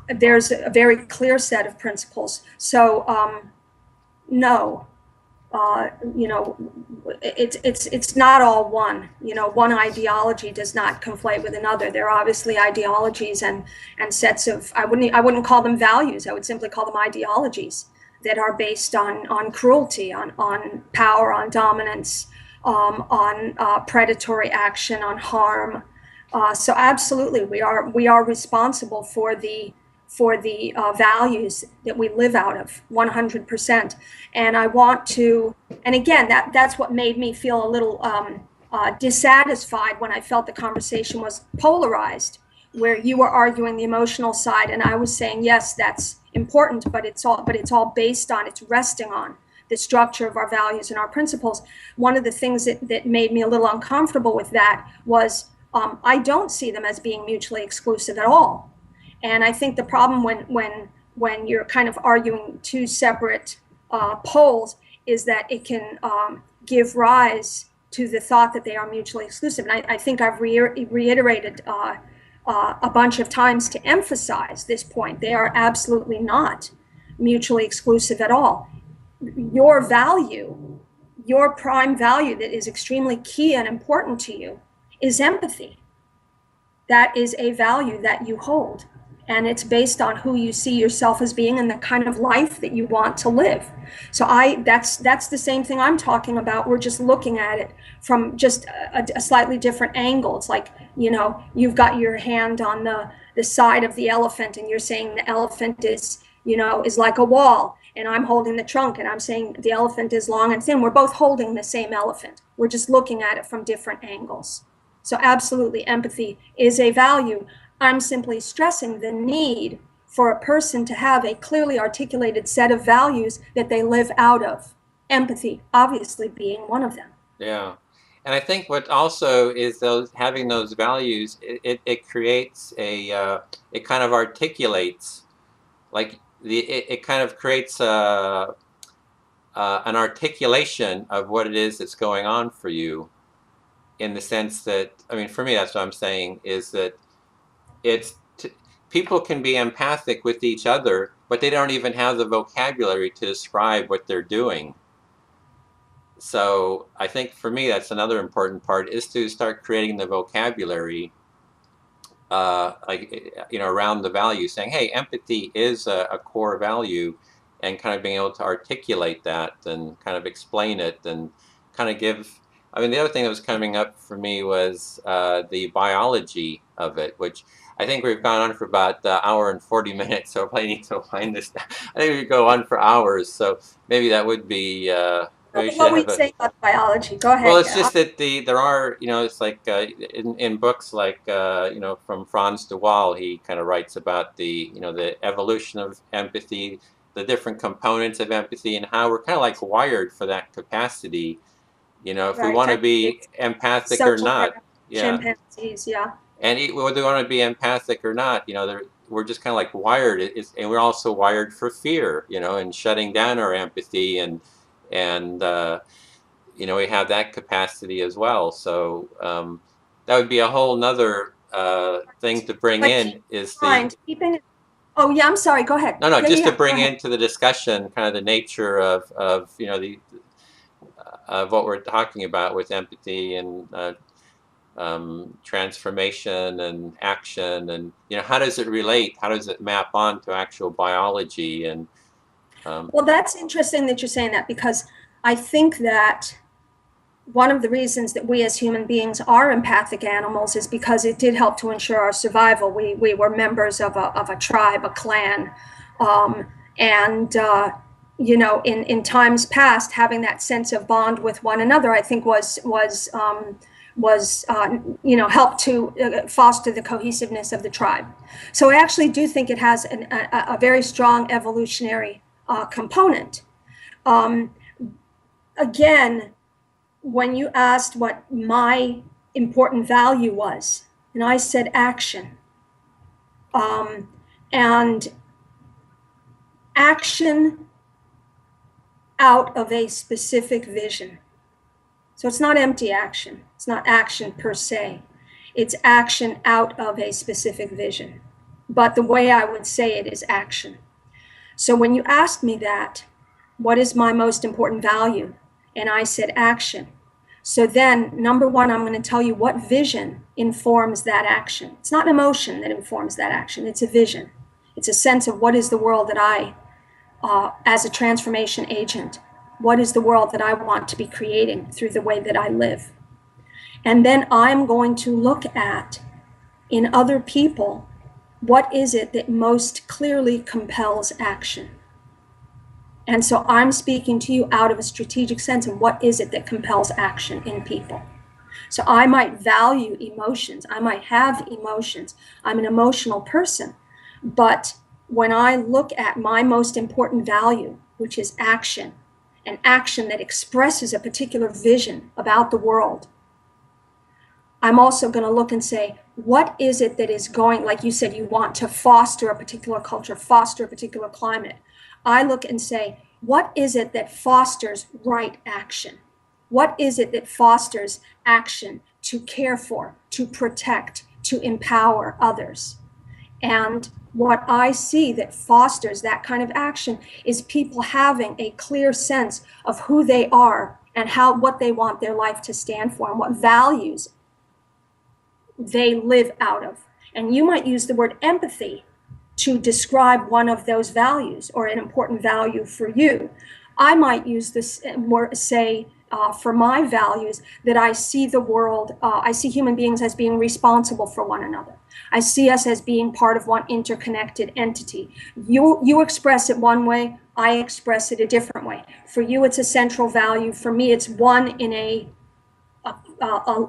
There's a very clear set of principles. So no, it's not all one. One ideology does not conflate with another. There are obviously ideologies and sets of, I wouldn't call them values. I would simply call them ideologies that are based on cruelty, on power, on dominance, on predatory action, on harm. So absolutely, we are responsible for the values that we live out of 100%. And I want to, and again, that's what made me feel a little dissatisfied when I felt the conversation was polarized, where you were arguing the emotional side and I was saying, yes, that's important, but it's all based on, it's resting on the structure of our values and our principles. One of the things that made me a little uncomfortable with that was I don't see them as being mutually exclusive at all. And I think the problem when you're kind of arguing two separate poles is that it can give rise to the thought that they are mutually exclusive. And I think I've reiterated a bunch of times to emphasize this point. They are absolutely not mutually exclusive at all. Your value, your prime value that is extremely key and important to you is empathy. That is a value that you hold. And it's based on who you see yourself as being and the kind of life that you want to live. So that's the same thing I'm talking about. We're just looking at it from just a slightly different angle. It's like, you've got your hand on the side of the elephant and you're saying the elephant is like a wall, and I'm holding the trunk and I'm saying the elephant is long and thin. We're both holding the same elephant. We're just looking at it from different angles. So absolutely, empathy is a value. I'm simply stressing the need for a person to have a clearly articulated set of values that they live out of. Empathy, obviously, being one of them. Yeah. And I think what also is having those values, it creates it kind of articulates, like it kind of creates an articulation of what it is that's going on for you, in the sense that, I mean, for me, that's what I'm saying, is that people can be empathic with each other, but they don't even have the vocabulary to describe what they're doing. So I think for me, that's another important part, is to start creating the vocabulary, around the value, saying, hey, empathy is a core value, and kind of being able to articulate that and kind of explain it and kind of give. I mean, the other thing that was coming up for me was the biology of it, which I think we've gone on for about an hour and 40 minutes, so I probably need to wind this down. I think we could go on for hours, so maybe that would be. What were you saying about biology? Go ahead. Well, it's just that there are, it's like in books like, from Franz de Waal, he kind of writes about the evolution of empathy, the different components of empathy, and how we're kind of like wired for that capacity, if we want to be empathic or not. Yeah. Chimpanzees, yeah. And whether we want to be empathic or not, we're just kind of like wired. And we're also wired for fear, and shutting down our empathy, and we have that capacity as well. So that would be a whole nother thing to bring in, is keeping. Oh yeah, I'm sorry. Go ahead. No, yeah, just yeah, to bring into the discussion kind of the nature of what we're talking about with empathy and transformation and action, and how does it relate? How does it map on to actual biology? And well, that's interesting that you're saying that, because I think that one of the reasons that we as human beings are empathic animals is because it did help to ensure our survival. We were members of a tribe, a clan, in times past, having that sense of bond with one another, I think was helped to foster the cohesiveness of the tribe. So I actually do think it has a very strong evolutionary component. Again, when you asked what my important value was, and I said action, and action out of a specific vision. So it's not empty action. It's not action per se. It's action out of a specific vision. But the way I would say it is action. So when you asked me that, what is my most important value? And I said action. So then, number one, I'm going to tell you what vision informs that action. It's not emotion that informs that action. It's a vision. It's a sense of what is the world that I, as a transformation agent, what is the world that I want to be creating through the way that I live? And then I'm going to look at, in other people, what is it that most clearly compels action? And so I'm speaking to you out of a strategic sense of what is it that compels action in people. So I might value emotions. I might have emotions. I'm an emotional person. But when I look at my most important value, which is action, an action that expresses a particular vision about the world, I'm also going to look and say, what is it that is going, like you said, you want to foster a particular culture, foster a particular climate. I look and say, what is it that fosters right action? What is it that fosters action to care for, to protect, to empower others? And what I see that fosters that kind of action is people having a clear sense of who they are and what they want their life to stand for and what values they live out of. And you might use the word empathy to describe one of those values or an important value for you. I might use this more, say, for my values, that I see the world, I see human beings as being responsible for one another. I see us as being part of one interconnected entity. You express it one way, I express it a different way. For you, it's a central value. For me, it's one in a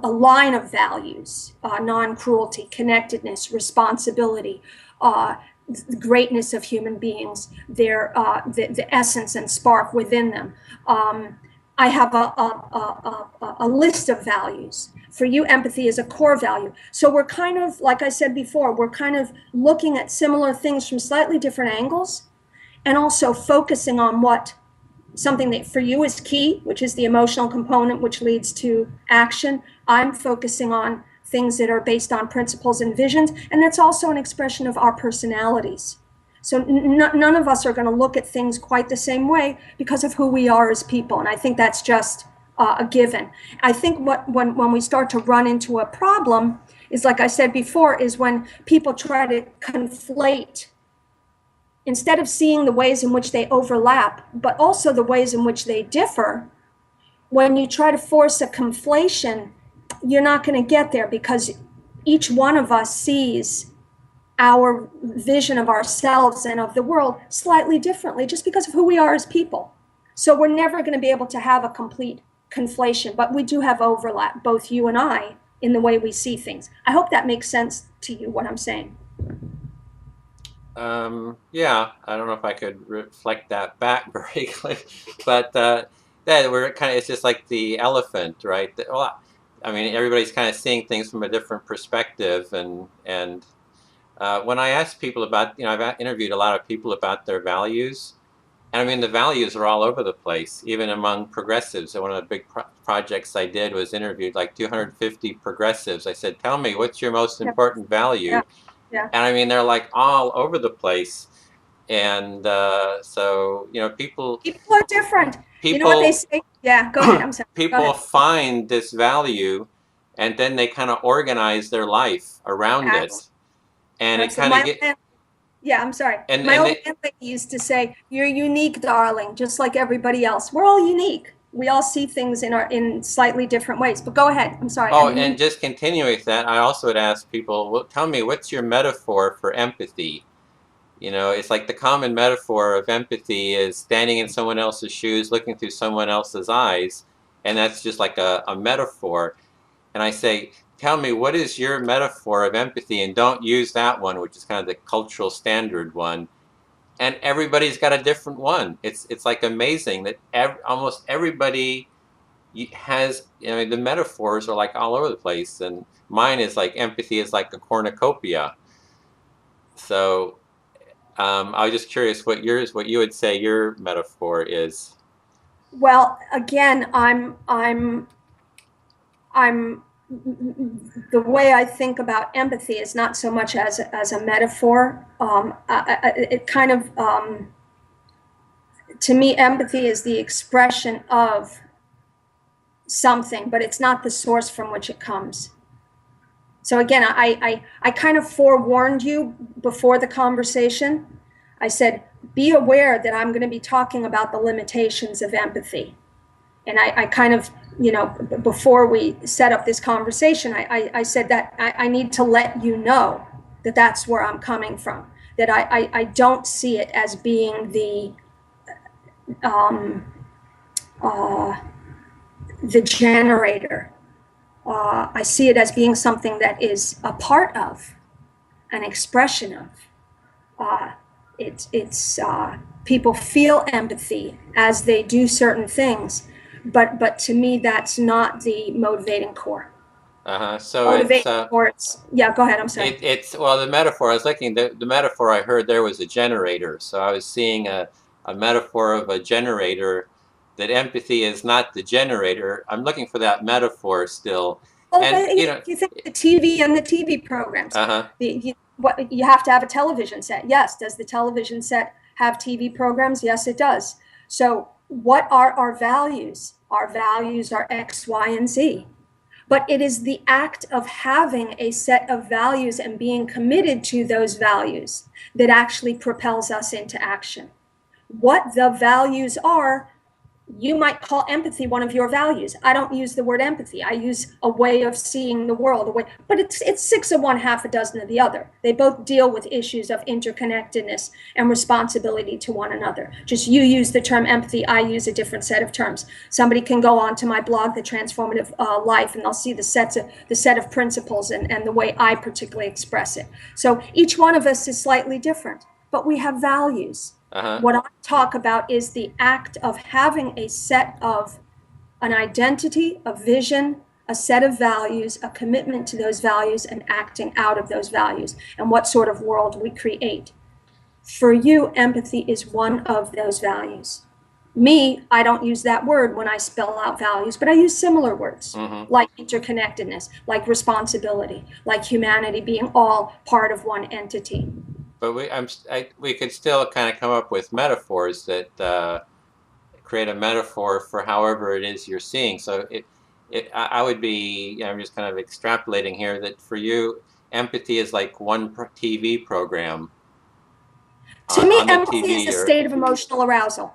line of values: non-cruelty, connectedness, responsibility, the greatness of human beings, the essence and spark within them. I have a list of values. For you, empathy is a core value. So we're kind of, like I said before, we're kind of looking at similar things from slightly different angles, and also focusing on what something that for you is key, which is the emotional component, which leads to action. I'm focusing on things that are based on principles and visions, and that's also an expression of our personalities. So none of us are going to look at things quite the same way because of who we are as people, and I think that's just a given. I think when we start to run into a problem is, like I said before, is when people try to conflate, instead of seeing the ways in which they overlap, but also the ways in which they differ. When you try to force a conflation, you're not going to get there, because each one of us sees our vision of ourselves and of the world slightly differently, just because of who we are as people. So we're never going to be able to have a complete conflation, but we do have overlap, both you and I, in the way we see things. I hope that makes sense to you, what I'm saying. Yeah, I don't know if I could reflect that back very clearly, but that we're kind of, it's just like the elephant, right? Well, I mean, everybody's kind of seeing things from a different perspective, and when I ask people about, I've interviewed a lot of people about their values, and I mean, the values are all over the place, even among progressives. So one of the big projects I did was interviewed like 250 progressives. I said, tell me, what's your most important value? Yeah. Yeah. And I mean, they're like all over the place. And so, people are different. You know what they say? Yeah, go ahead. I'm sorry. People find this value, and then they kind of organize their life around it. And it kind of gets... Yeah, I'm sorry. My old landlady used to say, "You're unique, darling, just like everybody else." We're all unique. We all see things in slightly different ways. But go ahead. I'm sorry. Oh, and just continuing with that, I also would ask people, well, tell me, what's your metaphor for empathy? It's like the common metaphor of empathy is standing in someone else's shoes, looking through someone else's eyes, and that's just like a metaphor. And I say, tell me, what is your metaphor of empathy? And don't use that one, which is kind of the cultural standard one. And everybody's got a different one. It's like amazing that almost everybody has, the metaphors are like all over the place. And mine is like, empathy is like a cornucopia. So I was just curious what you would say your metaphor is. Well, again, I'm the way I think about empathy is not so much as a metaphor. It kind of, to me, empathy is the expression of something, but it's not the source from which it comes. So again, I kind of forewarned you before the conversation. I said, be aware that I'm going to be talking about the limitations of empathy. And I kind of, before we set up this conversation, I said that I need to let you know that that's where I'm coming from, that I don't see it as being the generator. I see it as being something that is a part of, an expression of. It's people feel empathy as they do certain things, but to me that's not the motivating core. So motivating core, yeah, go ahead. I'm sorry. Well, the metaphor I was looking, the metaphor I heard there was a generator. So I was seeing a metaphor of a generator, that empathy is not the generator. I'm looking for that metaphor still. Well, and you think the TV and the TV programs. You have to have a television set. Yes. Does the television set have TV programs? Yes, it does. So what are our values? Our values are X, Y, and Z. But it is the act of having a set of values and being committed to those values that actually propels us into action. What the values are You might call empathy one of your values. I don't use the word empathy. I use a way of seeing the world, but it's six of one, half a dozen of the other. They both deal with issues of interconnectedness and responsibility to one another. Just you use the term empathy, I use a different set of terms. Somebody can go on to my blog, The Transformative Life, and they'll see the set of principles and the way I particularly express it. So each one of us is slightly different, but we have values. What I talk about is the act of having a set of an identity, a vision, a set of values, a commitment to those values, and acting out of those values, and what sort of world we create. For you, empathy is one of those values. Me, I don't use that word when I spell out values, but I use similar words, like interconnectedness, like responsibility, like humanity being all part of one entity. But we could still kind of come up with metaphors that create a metaphor for however it is you're seeing. So I would be, I'm just kind of extrapolating here that for you, empathy is like one TV program. To me, empathy is a state of emotional arousal.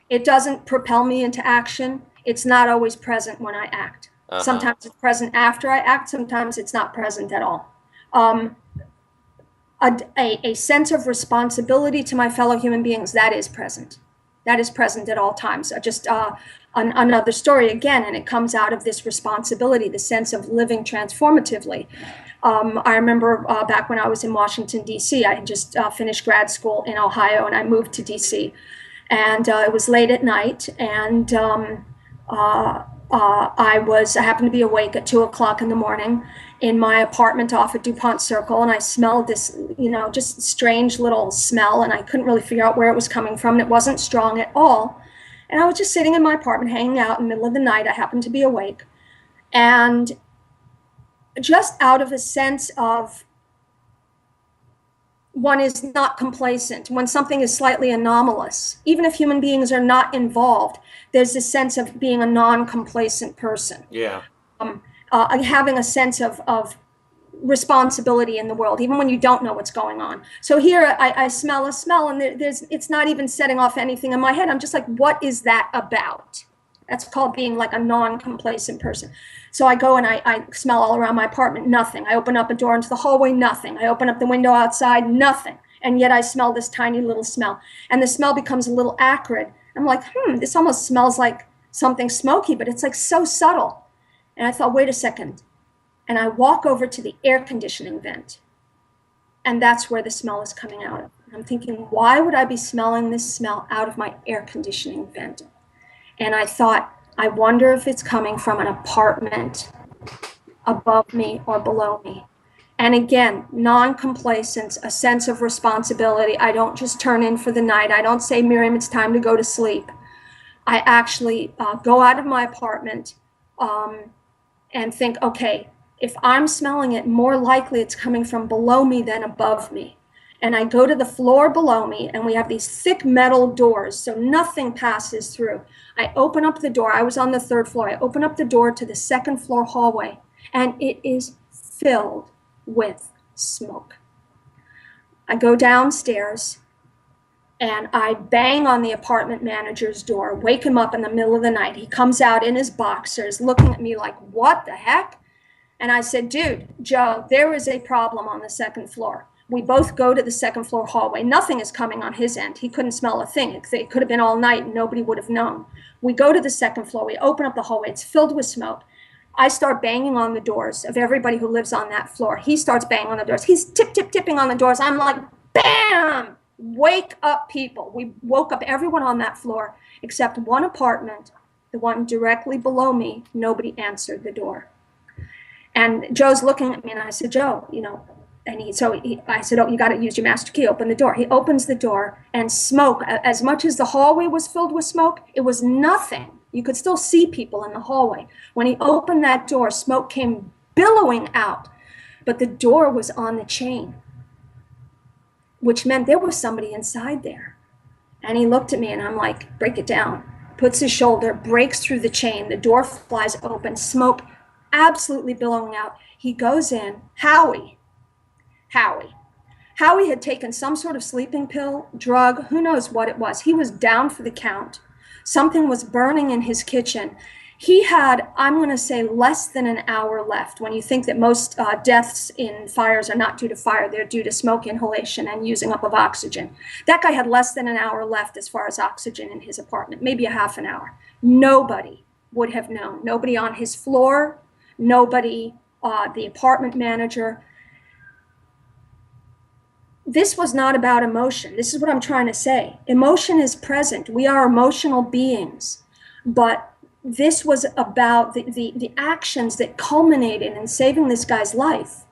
It doesn't propel me into action. It's not always present when I act. Sometimes it's present after I act. Sometimes it's not present at all. A sense of responsibility to my fellow human beings, that is present. That is present at all times. Just another story again, and it comes out of this responsibility, the sense of living transformatively. I remember back when I was in Washington, D.C., I had just finished grad school in Ohio, and I moved to D.C. And it was late at night, and I happened to be awake at 2:00 in the morning in my apartment off at DuPont Circle, and I smelled this, just strange little smell, and I couldn't really figure out where it was coming from, and it wasn't strong at all. And I was just sitting in my apartment, hanging out in the middle of the night. I happened to be awake, and just out of a sense of one is not complacent. When something is slightly anomalous, even if human beings are not involved, there's a sense of being a non-complacent person. Yeah. Having a sense of responsibility in the world, even when you don't know what's going on. So here I smell a smell, and it's not even setting off anything in my head. I'm just like, what is that about? That's called being like a non-complacent person. So I go and I smell all around my apartment, nothing. I open up a door into the hallway, nothing. I open up the window outside, nothing. And yet I smell this tiny little smell. And the smell becomes a little acrid. I'm like, this almost smells like something smoky, but it's like so subtle. And I thought, wait a second. And I walk over to the air conditioning vent. And that's where the smell is coming out of. I'm thinking, why would I be smelling this smell out of my air conditioning vent? And I thought, I wonder if it's coming from an apartment above me or below me. And again, non-complacence, a sense of responsibility. I don't just turn in for the night. I don't say, Miriam, it's time to go to sleep. I actually go out of my apartment and think, okay, if I'm smelling it, more likely it's coming from below me than above me. And I go to the floor below me, and we have these thick metal doors, so nothing passes through. I open up the door. I was on the 3rd floor. I open up the door to the 2nd floor hallway, and it is filled with smoke. I go downstairs, and I bang on the apartment manager's door, wake him up in the middle of the night. He comes out in his boxers, looking at me like, what the heck? And I said, dude, Joe, there is a problem on the 2nd floor. We both go to the 2nd floor hallway. Nothing is coming on his end. He couldn't smell a thing. It could have been all night and nobody would have known. We go to the 2nd floor. We open up the hallway. It's filled with smoke. I start banging on the doors of everybody who lives on that floor. He starts banging on the doors. He's tipping on the doors. I'm like, bam! Wake up, people. We woke up everyone on that floor except one apartment, the one directly below me. Nobody answered the door. And Joe's looking at me, and I said, Joe, and I said, oh, you got to use your master key, open the door. He opens the door, and smoke, as much as the hallway was filled with smoke, it was nothing. You could still see people in the hallway. When he opened that door, smoke came billowing out, but the door was on the chain, which meant there was somebody inside there. And he looked at me, and I'm like, break it down. Puts his shoulder, breaks through the chain, the door flies open, smoke absolutely billowing out. He goes in. Howie had taken some sort of sleeping pill, drug, who knows what it was. He was down for the count. Something was burning in his kitchen. He had, I'm going to say, less than an hour left. When you think that most deaths in fires are not due to fire, they're due to smoke inhalation and using up of oxygen. That guy had less than an hour left as far as oxygen in his apartment, maybe a half an hour. Nobody would have known. Nobody on his floor, nobody, the apartment manager. This was not about emotion. This is what I'm trying to say. Emotion is present. We are emotional beings. But this was about the actions that culminated in saving this guy's life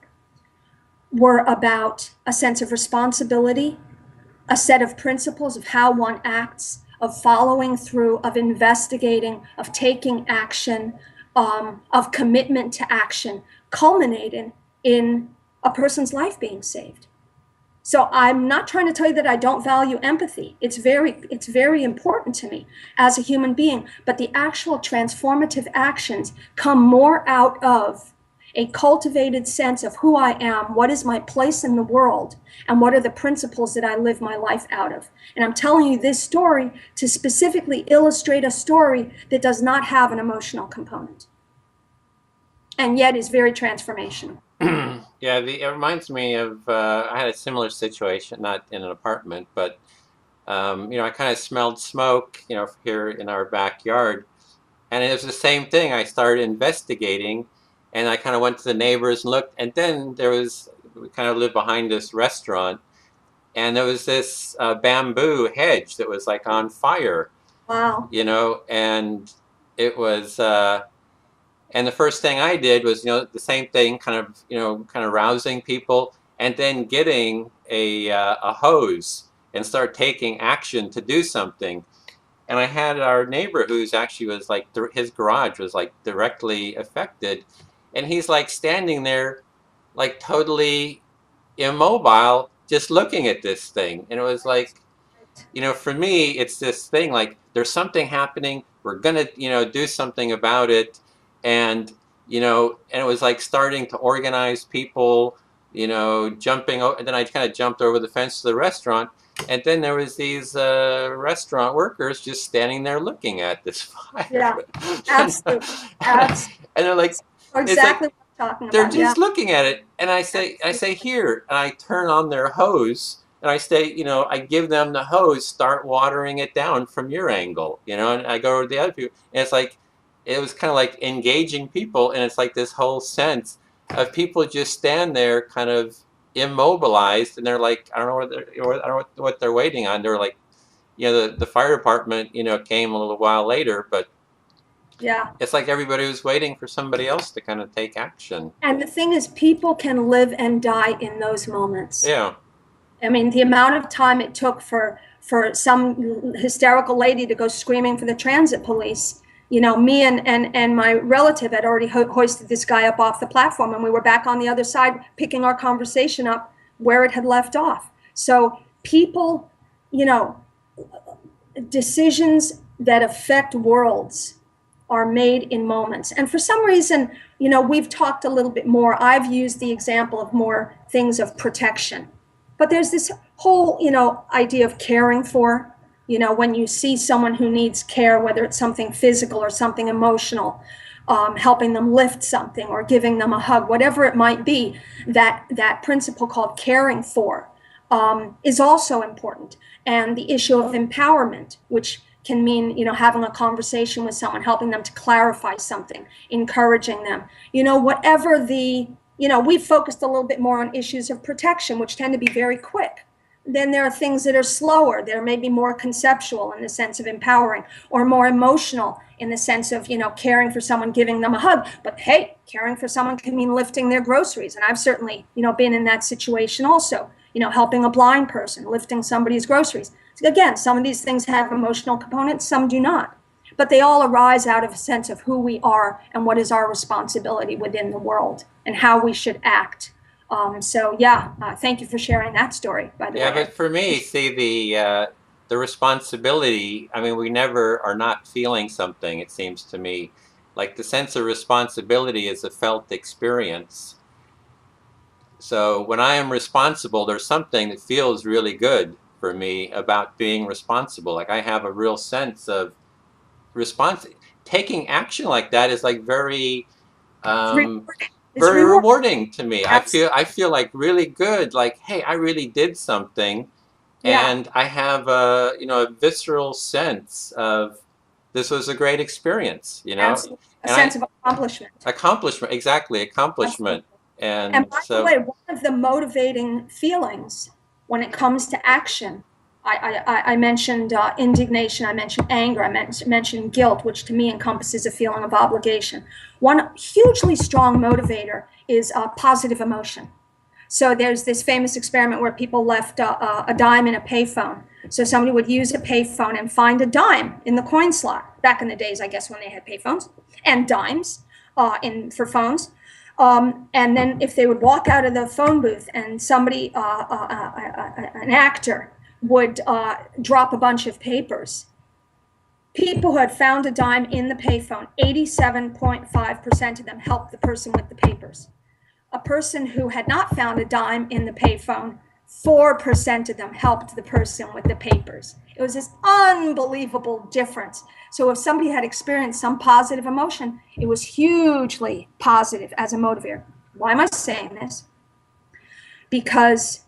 were about a sense of responsibility, a set of principles of how one acts, of following through, of investigating, of taking action, of commitment to action, culminating in a person's life being saved. So I'm not trying to tell you that I don't value empathy. It's very important to me as a human being, but the actual transformative actions come more out of a cultivated sense of who I am, what is my place in the world, and what are the principles that I live my life out of. And I'm telling you this story to specifically illustrate a story that does not have an emotional component, and yet is very transformational. Yeah, it reminds me of, I had a similar situation, not in an apartment, but, I kind of smelled smoke, here in our backyard. And it was the same thing. I started investigating, and I kind of went to the neighbors and looked. And then we kind of lived behind this restaurant, and there was this bamboo hedge that was like on fire. Wow. And it was... And the first thing I did was, the same thing, kind of rousing people, and then getting a hose and start taking action to do something. And I had our neighbor who's actually was like, his garage was like directly affected, and he's like standing there, like totally immobile, just looking at this thing. And it was like, for me, it's this thing like there's something happening. We're gonna, do something about it. And and it was like starting to organize people, jumping over. And then I kind of jumped over the fence to the restaurant, and then there was these restaurant workers just standing there looking at this fire. Yeah, absolutely. And they're like, exactly what I'm talking about. They're just looking at it, and I say here, and I turn on their hose, and I say, I give them the hose, start watering it down from your angle, and I go over to the other people, and it's like, it was kind of like engaging people, and it's like this whole sense of people just stand there kind of immobilized, and they're like, I don't know what they're waiting on. They're like, the fire department, came a little while later, but yeah, it's like everybody was waiting for somebody else to kind of take action. And the thing is, people can live and die in those moments. Yeah. I mean, the amount of time it took for some hysterical lady to go screaming for the transit police. Me and my relative had already hoisted this guy up off the platform, and we were back on the other side picking our conversation up where it had left off. So people, decisions that affect worlds are made in moments. And for some reason, we've talked a little bit more. I've used the example of more things of protection. But there's this whole, idea of caring for. When you see someone who needs care, whether it's something physical or something emotional, helping them lift something or giving them a hug, whatever it might be, that principle called caring for is also important. And the issue of empowerment, which can mean, having a conversation with someone, helping them to clarify something, encouraging them, whatever we've focused a little bit more on issues of protection, which tend to be very quick. Then there are things that are slower. They're maybe more conceptual in the sense of empowering, or more emotional in the sense of, caring for someone, giving them a hug. But hey, caring for someone can mean lifting their groceries. And I've certainly, been in that situation also, helping a blind person, lifting somebody's groceries. So again, some of these things have emotional components, some do not. But they all arise out of a sense of who we are and what is our responsibility within the world and how we should act. Thank you for sharing that story, by the way. Yeah, but for me, see, the responsibility, I mean, we never are not feeling something, it seems to me. Like the sense of responsibility is a felt experience. So when I am responsible, there's something that feels really good for me about being responsible. Like I have a real sense of response, taking action like that is like very It's very rewarding. rewarding to me. Absolutely. I feel like really good, like, hey, I really did something, Yeah, and I have a, you know, a visceral sense of this was a great experience, you know, absolutely. A and sense I of accomplishment. accomplishment, exactly, accomplishment. Absolutely. And And by the so way, one of the motivating feelings when it comes to action, I mentioned indignation, I mentioned anger, I mentioned guilt, which to me encompasses a feeling of obligation. One hugely strong motivator is positive emotion. So there's this famous experiment where people left a dime in a payphone. So somebody would use a payphone and find a dime in the coin slot. Back in the days, I guess, when they had payphones and dimes for phones. And then if they would walk out of the phone booth and somebody, an actor, would drop a bunch of papers, people who had found a dime in the payphone, 87.5% of them helped the person with the papers. A person who had not found a dime in the payphone, 4% of them helped the person with the papers. It was this unbelievable difference. So if somebody had experienced some positive emotion, it was hugely positive as a motivator. Why am I saying this? Because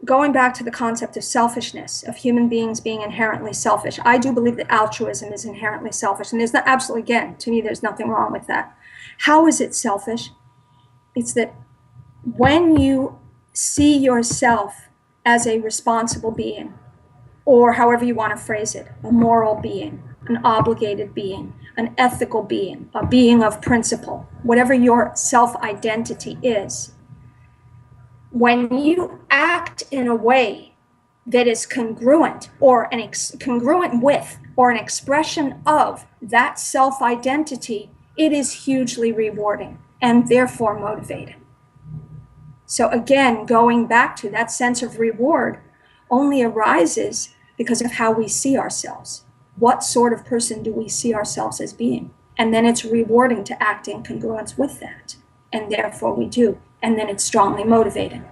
going back to the concept of selfishness, of human beings being inherently selfish, I do believe that altruism is inherently selfish. And there's not, absolutely, again, to me, there's nothing wrong with that. How is it selfish? It's that when you see yourself as a responsible being, or however you want to phrase it, a moral being, an obligated being, an ethical being, a being of principle, whatever your self-identity is, when you act in a way that is congruent or congruent with or an expression of that self-identity, it is hugely rewarding and therefore motivating. So again, going back to that sense of reward only arises because of how we see ourselves. What sort of person do we see ourselves as being? And then it's rewarding to act in congruence with that. And therefore we do. And then it's strongly motivating.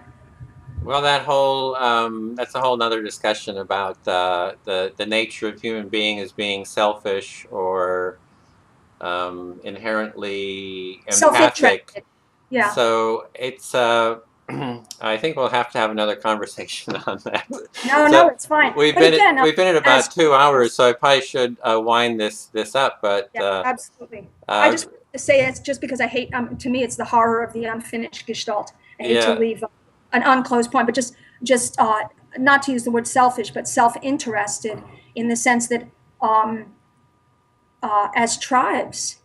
well, that's a whole nother discussion about the nature of human being as being selfish or inherently empathic. Self-interested. Yeah. So it's I think we'll have to have another conversation on that. No, So it's fine. But again, we've been at as about 2 hours, so I probably should wind this up. But yeah, absolutely. I uh, just want to say it's just because I hate, to me, it's the horror of the unfinished gestalt. I hate to yeah, leave an unclosed point, but just not to use the word selfish, but self-interested in the sense that as tribes,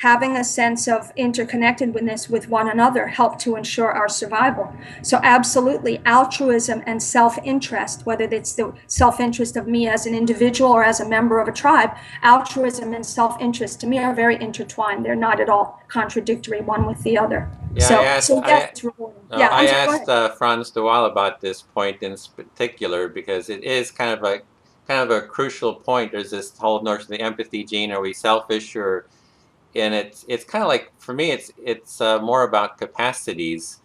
having a sense of interconnectedness with one another help to ensure our survival. So absolutely, altruism and self-interest, whether it's the self-interest of me as an individual or as a member of a tribe, altruism and self-interest to me are very intertwined. They're not at all contradictory one with the other. yeah. So yes, it's rewarding. Yeah, I I'm sorry, go asked ahead. Franz de Waal about this point in particular because it is kind of a crucial point. There's this whole notion of the empathy gene. Are we selfish or and it's kind of like for me it's more about capacities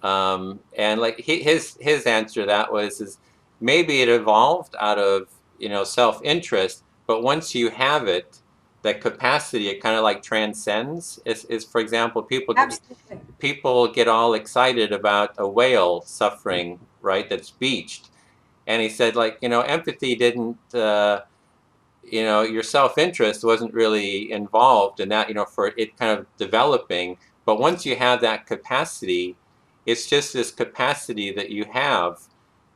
and like his answer to that was is maybe it evolved out of, you know, self-interest, but once you have it, that capacity, it kind of like transcends is for example Absolutely. people get all excited about a whale suffering, right, that's beached, and he said, like, you know, empathy didn't you know, your self-interest wasn't really involved in that, you know, for it kind of developing. But once you have that capacity, it's just this capacity that you have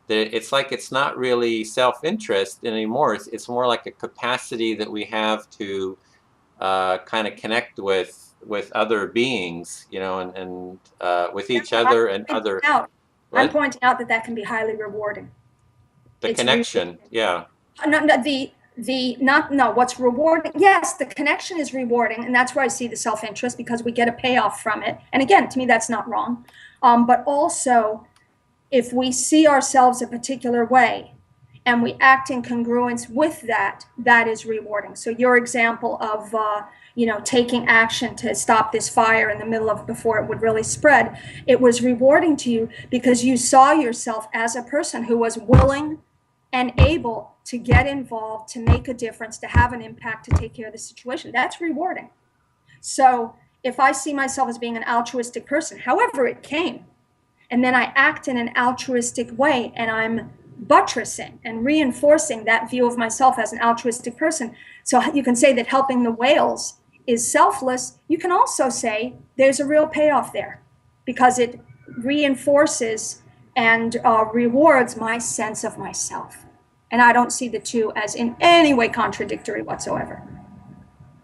that it's like it's not really self-interest anymore. It's more like a capacity that we have to kind of connect with other beings, you know, and with No, each other and pointing other out, I'm what pointing out that that can be highly rewarding. the It's connection, rewarding. yeah. No, no, the not no what's rewarding, yes, the connection is rewarding, and that's where I see the self-interest because we get a payoff from it, and again, to me, that's not wrong. But also, if we see ourselves a particular way and we act in congruence with that, that is rewarding. So your example of taking action to stop this fire in the middle of before it would really spread, it was rewarding to you because you saw yourself as a person who was willing and able to get involved, to make a difference, to have an impact, to take care of the situation. That's rewarding. So if I see myself as being an altruistic person, however it came, and then I act in an altruistic way, and I'm buttressing and reinforcing that view of myself as an altruistic person. So you can say that helping the whales is selfless. You can also say there's a real payoff there because it reinforces and rewards my sense of myself. And I don't see the two as in any way contradictory whatsoever.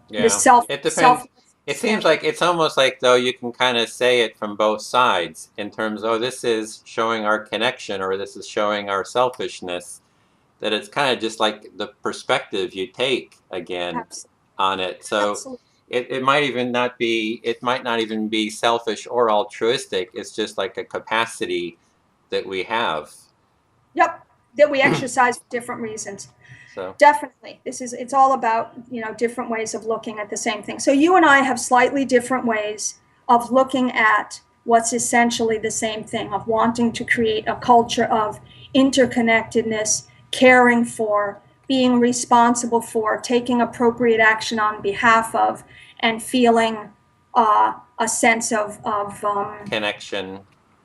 Yeah, it depends. It seems like it's almost like though you can kind of say it from both sides in terms of, oh, this is showing our connection or this is showing our selfishness, that it's kind of just like the perspective you take again Absolutely. On it. So it might not even be selfish or altruistic. It's just like a capacity that we have. Yep, that we exercise for different reasons. So definitely, it's all about, different ways of looking at the same thing. So you and I have slightly different ways of looking at what's essentially the same thing, of wanting to create a culture of interconnectedness, caring for, being responsible for, taking appropriate action on behalf of, and feeling a sense of connection.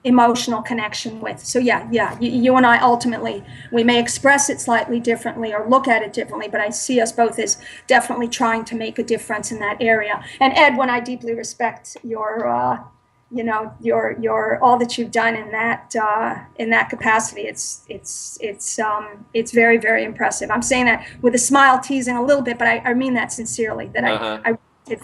Emotional connection with. So you and I ultimately, we may express it slightly differently or look at it differently, but I see us both as definitely trying to make a difference in that area. And Edwin, I deeply respect your all that you've done in that capacity. It's very, very impressive. I'm saying that with a smile, teasing a little bit, but I mean that sincerely. That I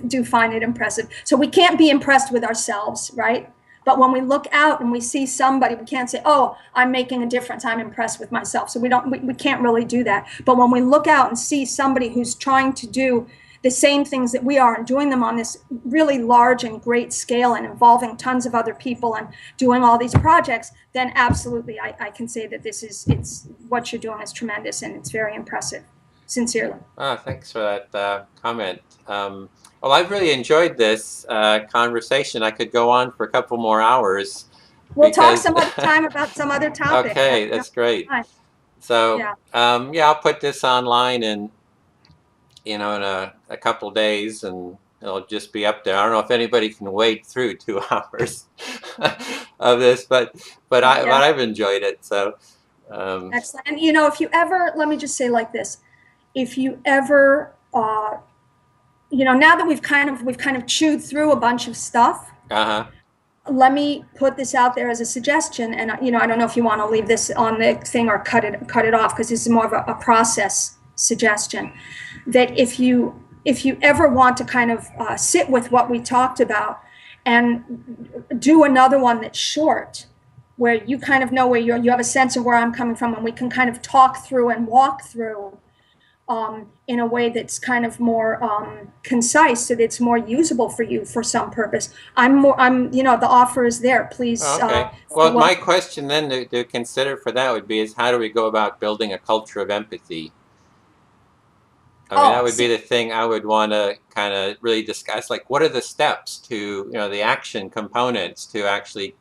do find it impressive. So we can't be impressed with ourselves, right? But when we look out and we see somebody, we can't say, oh, I'm making a difference, I'm impressed with myself. So we can't really do that. But when we look out and see somebody who's trying to do the same things that we are and doing them on this really large and great scale and involving tons of other people and doing all these projects, then absolutely I can say that it's what you're doing is tremendous and it's very impressive, sincerely. Thanks for that comment. Well, I've really enjoyed this conversation. I could go on for a couple more hours. We'll talk some other time about some other topic. Okay, that's great. So, I'll put this online in a couple days, and it'll just be up there. I don't know if anybody can wade through 2 hours of this, but I've enjoyed it. So, excellent. And if you ever, let me just say like this, if you ever now that we've kind of chewed through a bunch of stuff, let me put this out there as a suggestion. And I don't know if you want to leave this on the thing or cut it off, because this is more of a process suggestion. That if you ever want to kind of sit with what we talked about and do another one that's short, where you kind of know where you have a sense of where I'm coming from, and we can kind of talk through and walk through in a way that's kind of more concise, so that it's more usable for you for some purpose. The offer is there. Please. Okay. Well, my question then to consider for that would be is how do we go about building a culture of empathy? I mean, that would be the thing I would want to kind of really discuss. Like, what are the steps to, the action components to actually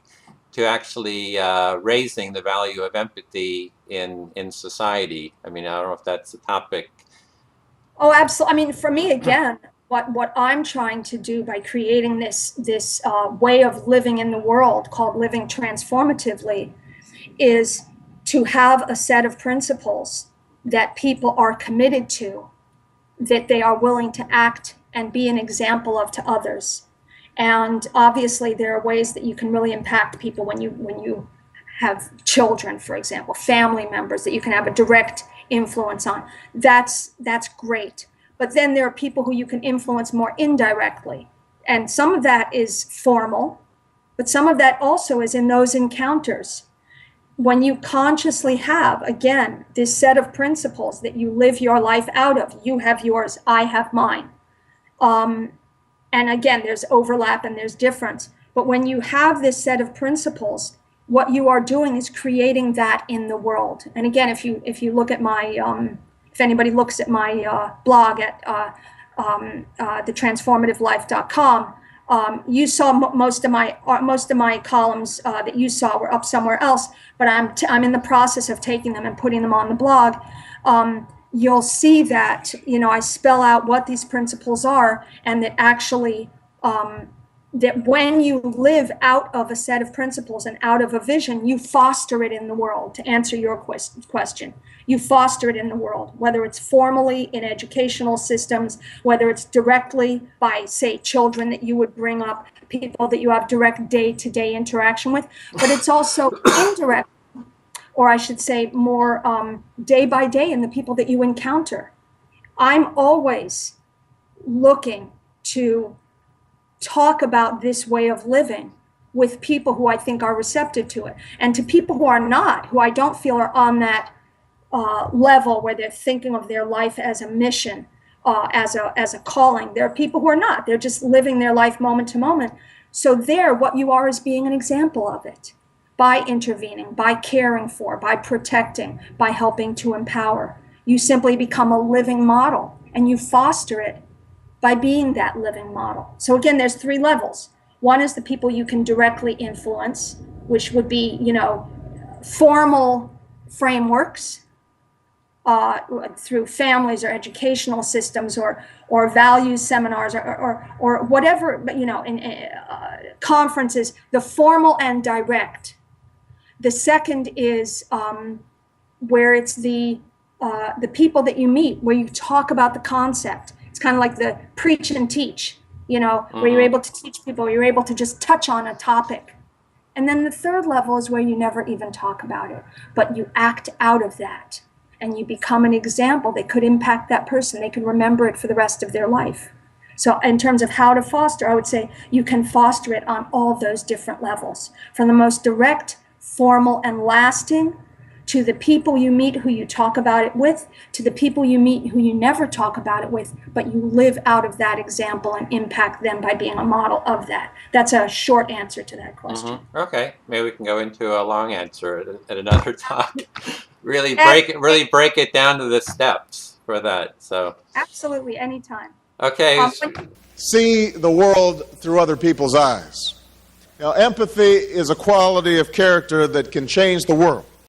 raising the value of empathy in society? I mean, I don't know if that's a topic. Oh, absolutely. I mean, for me, again, what I'm trying to do by creating this way of living in the world called living transformatively is to have a set of principles that people are committed to, that they are willing to act and be an example of to others. And obviously there are ways that you can really impact people when you have children, for example, family members that you can have a direct influence on. That's great. But then there are people who you can influence more indirectly. And some of that is formal, but some of that also is in those encounters. When you consciously have, again, this set of principles that you live your life out of, you have yours, I have mine. And again, there's overlap and there's difference. But when you have this set of principles, what you are doing is creating that in the world. And again, if you look at my, if anybody looks at my blog at thetransformativelife.com, You saw most of my columns that you saw were up somewhere else, but I'm in the process of taking them and putting them on the blog. You'll see that, I spell out what these principles are, and that actually that when you live out of a set of principles and out of a vision, you foster it in the world. To answer your question, you foster it in the world, whether it's formally in educational systems, whether it's directly by, say, children that you would bring up, people that you have direct day-to-day interaction with, but it's also indirect, or I should say more day by day in the people that you encounter. I'm always looking to talk about this way of living with people who I think are receptive to it, and to people who are not, who I don't feel are on that level where they're thinking of their life as a mission, as a calling. There are people who are not. They're just living their life moment to moment. So there, what you are is being an example of it, by intervening, by caring for, by protecting, by helping to empower. You simply become a living model, and you foster it by being that living model. So again, there's 3 levels. One is the people you can directly influence, which would be, formal frameworks through families or educational systems or values seminars or whatever, but in conferences, the formal and direct. The second is where it's the people that you meet, where you talk about the concept. It's kind of like the preach and teach, where you're able to teach people, you're able to just touch on a topic. And then the third level is where you never even talk about it, but you act out of that and you become an example that could impact that person. They can remember it for the rest of their life. So in terms of how to foster, I would say you can foster it on all those different levels, from the most direct, formal, and lasting, to the people you meet who you talk about it with, to the people you meet who you never talk about it with, but you live out of that example and impact them by being a model of that. That's a short answer to that question. Okay, maybe we can go into a long answer at another talk. really break it down to the steps for that. So absolutely, anytime. Okay. See the world through other people's eyes. Empathy is a quality of character that can change the world.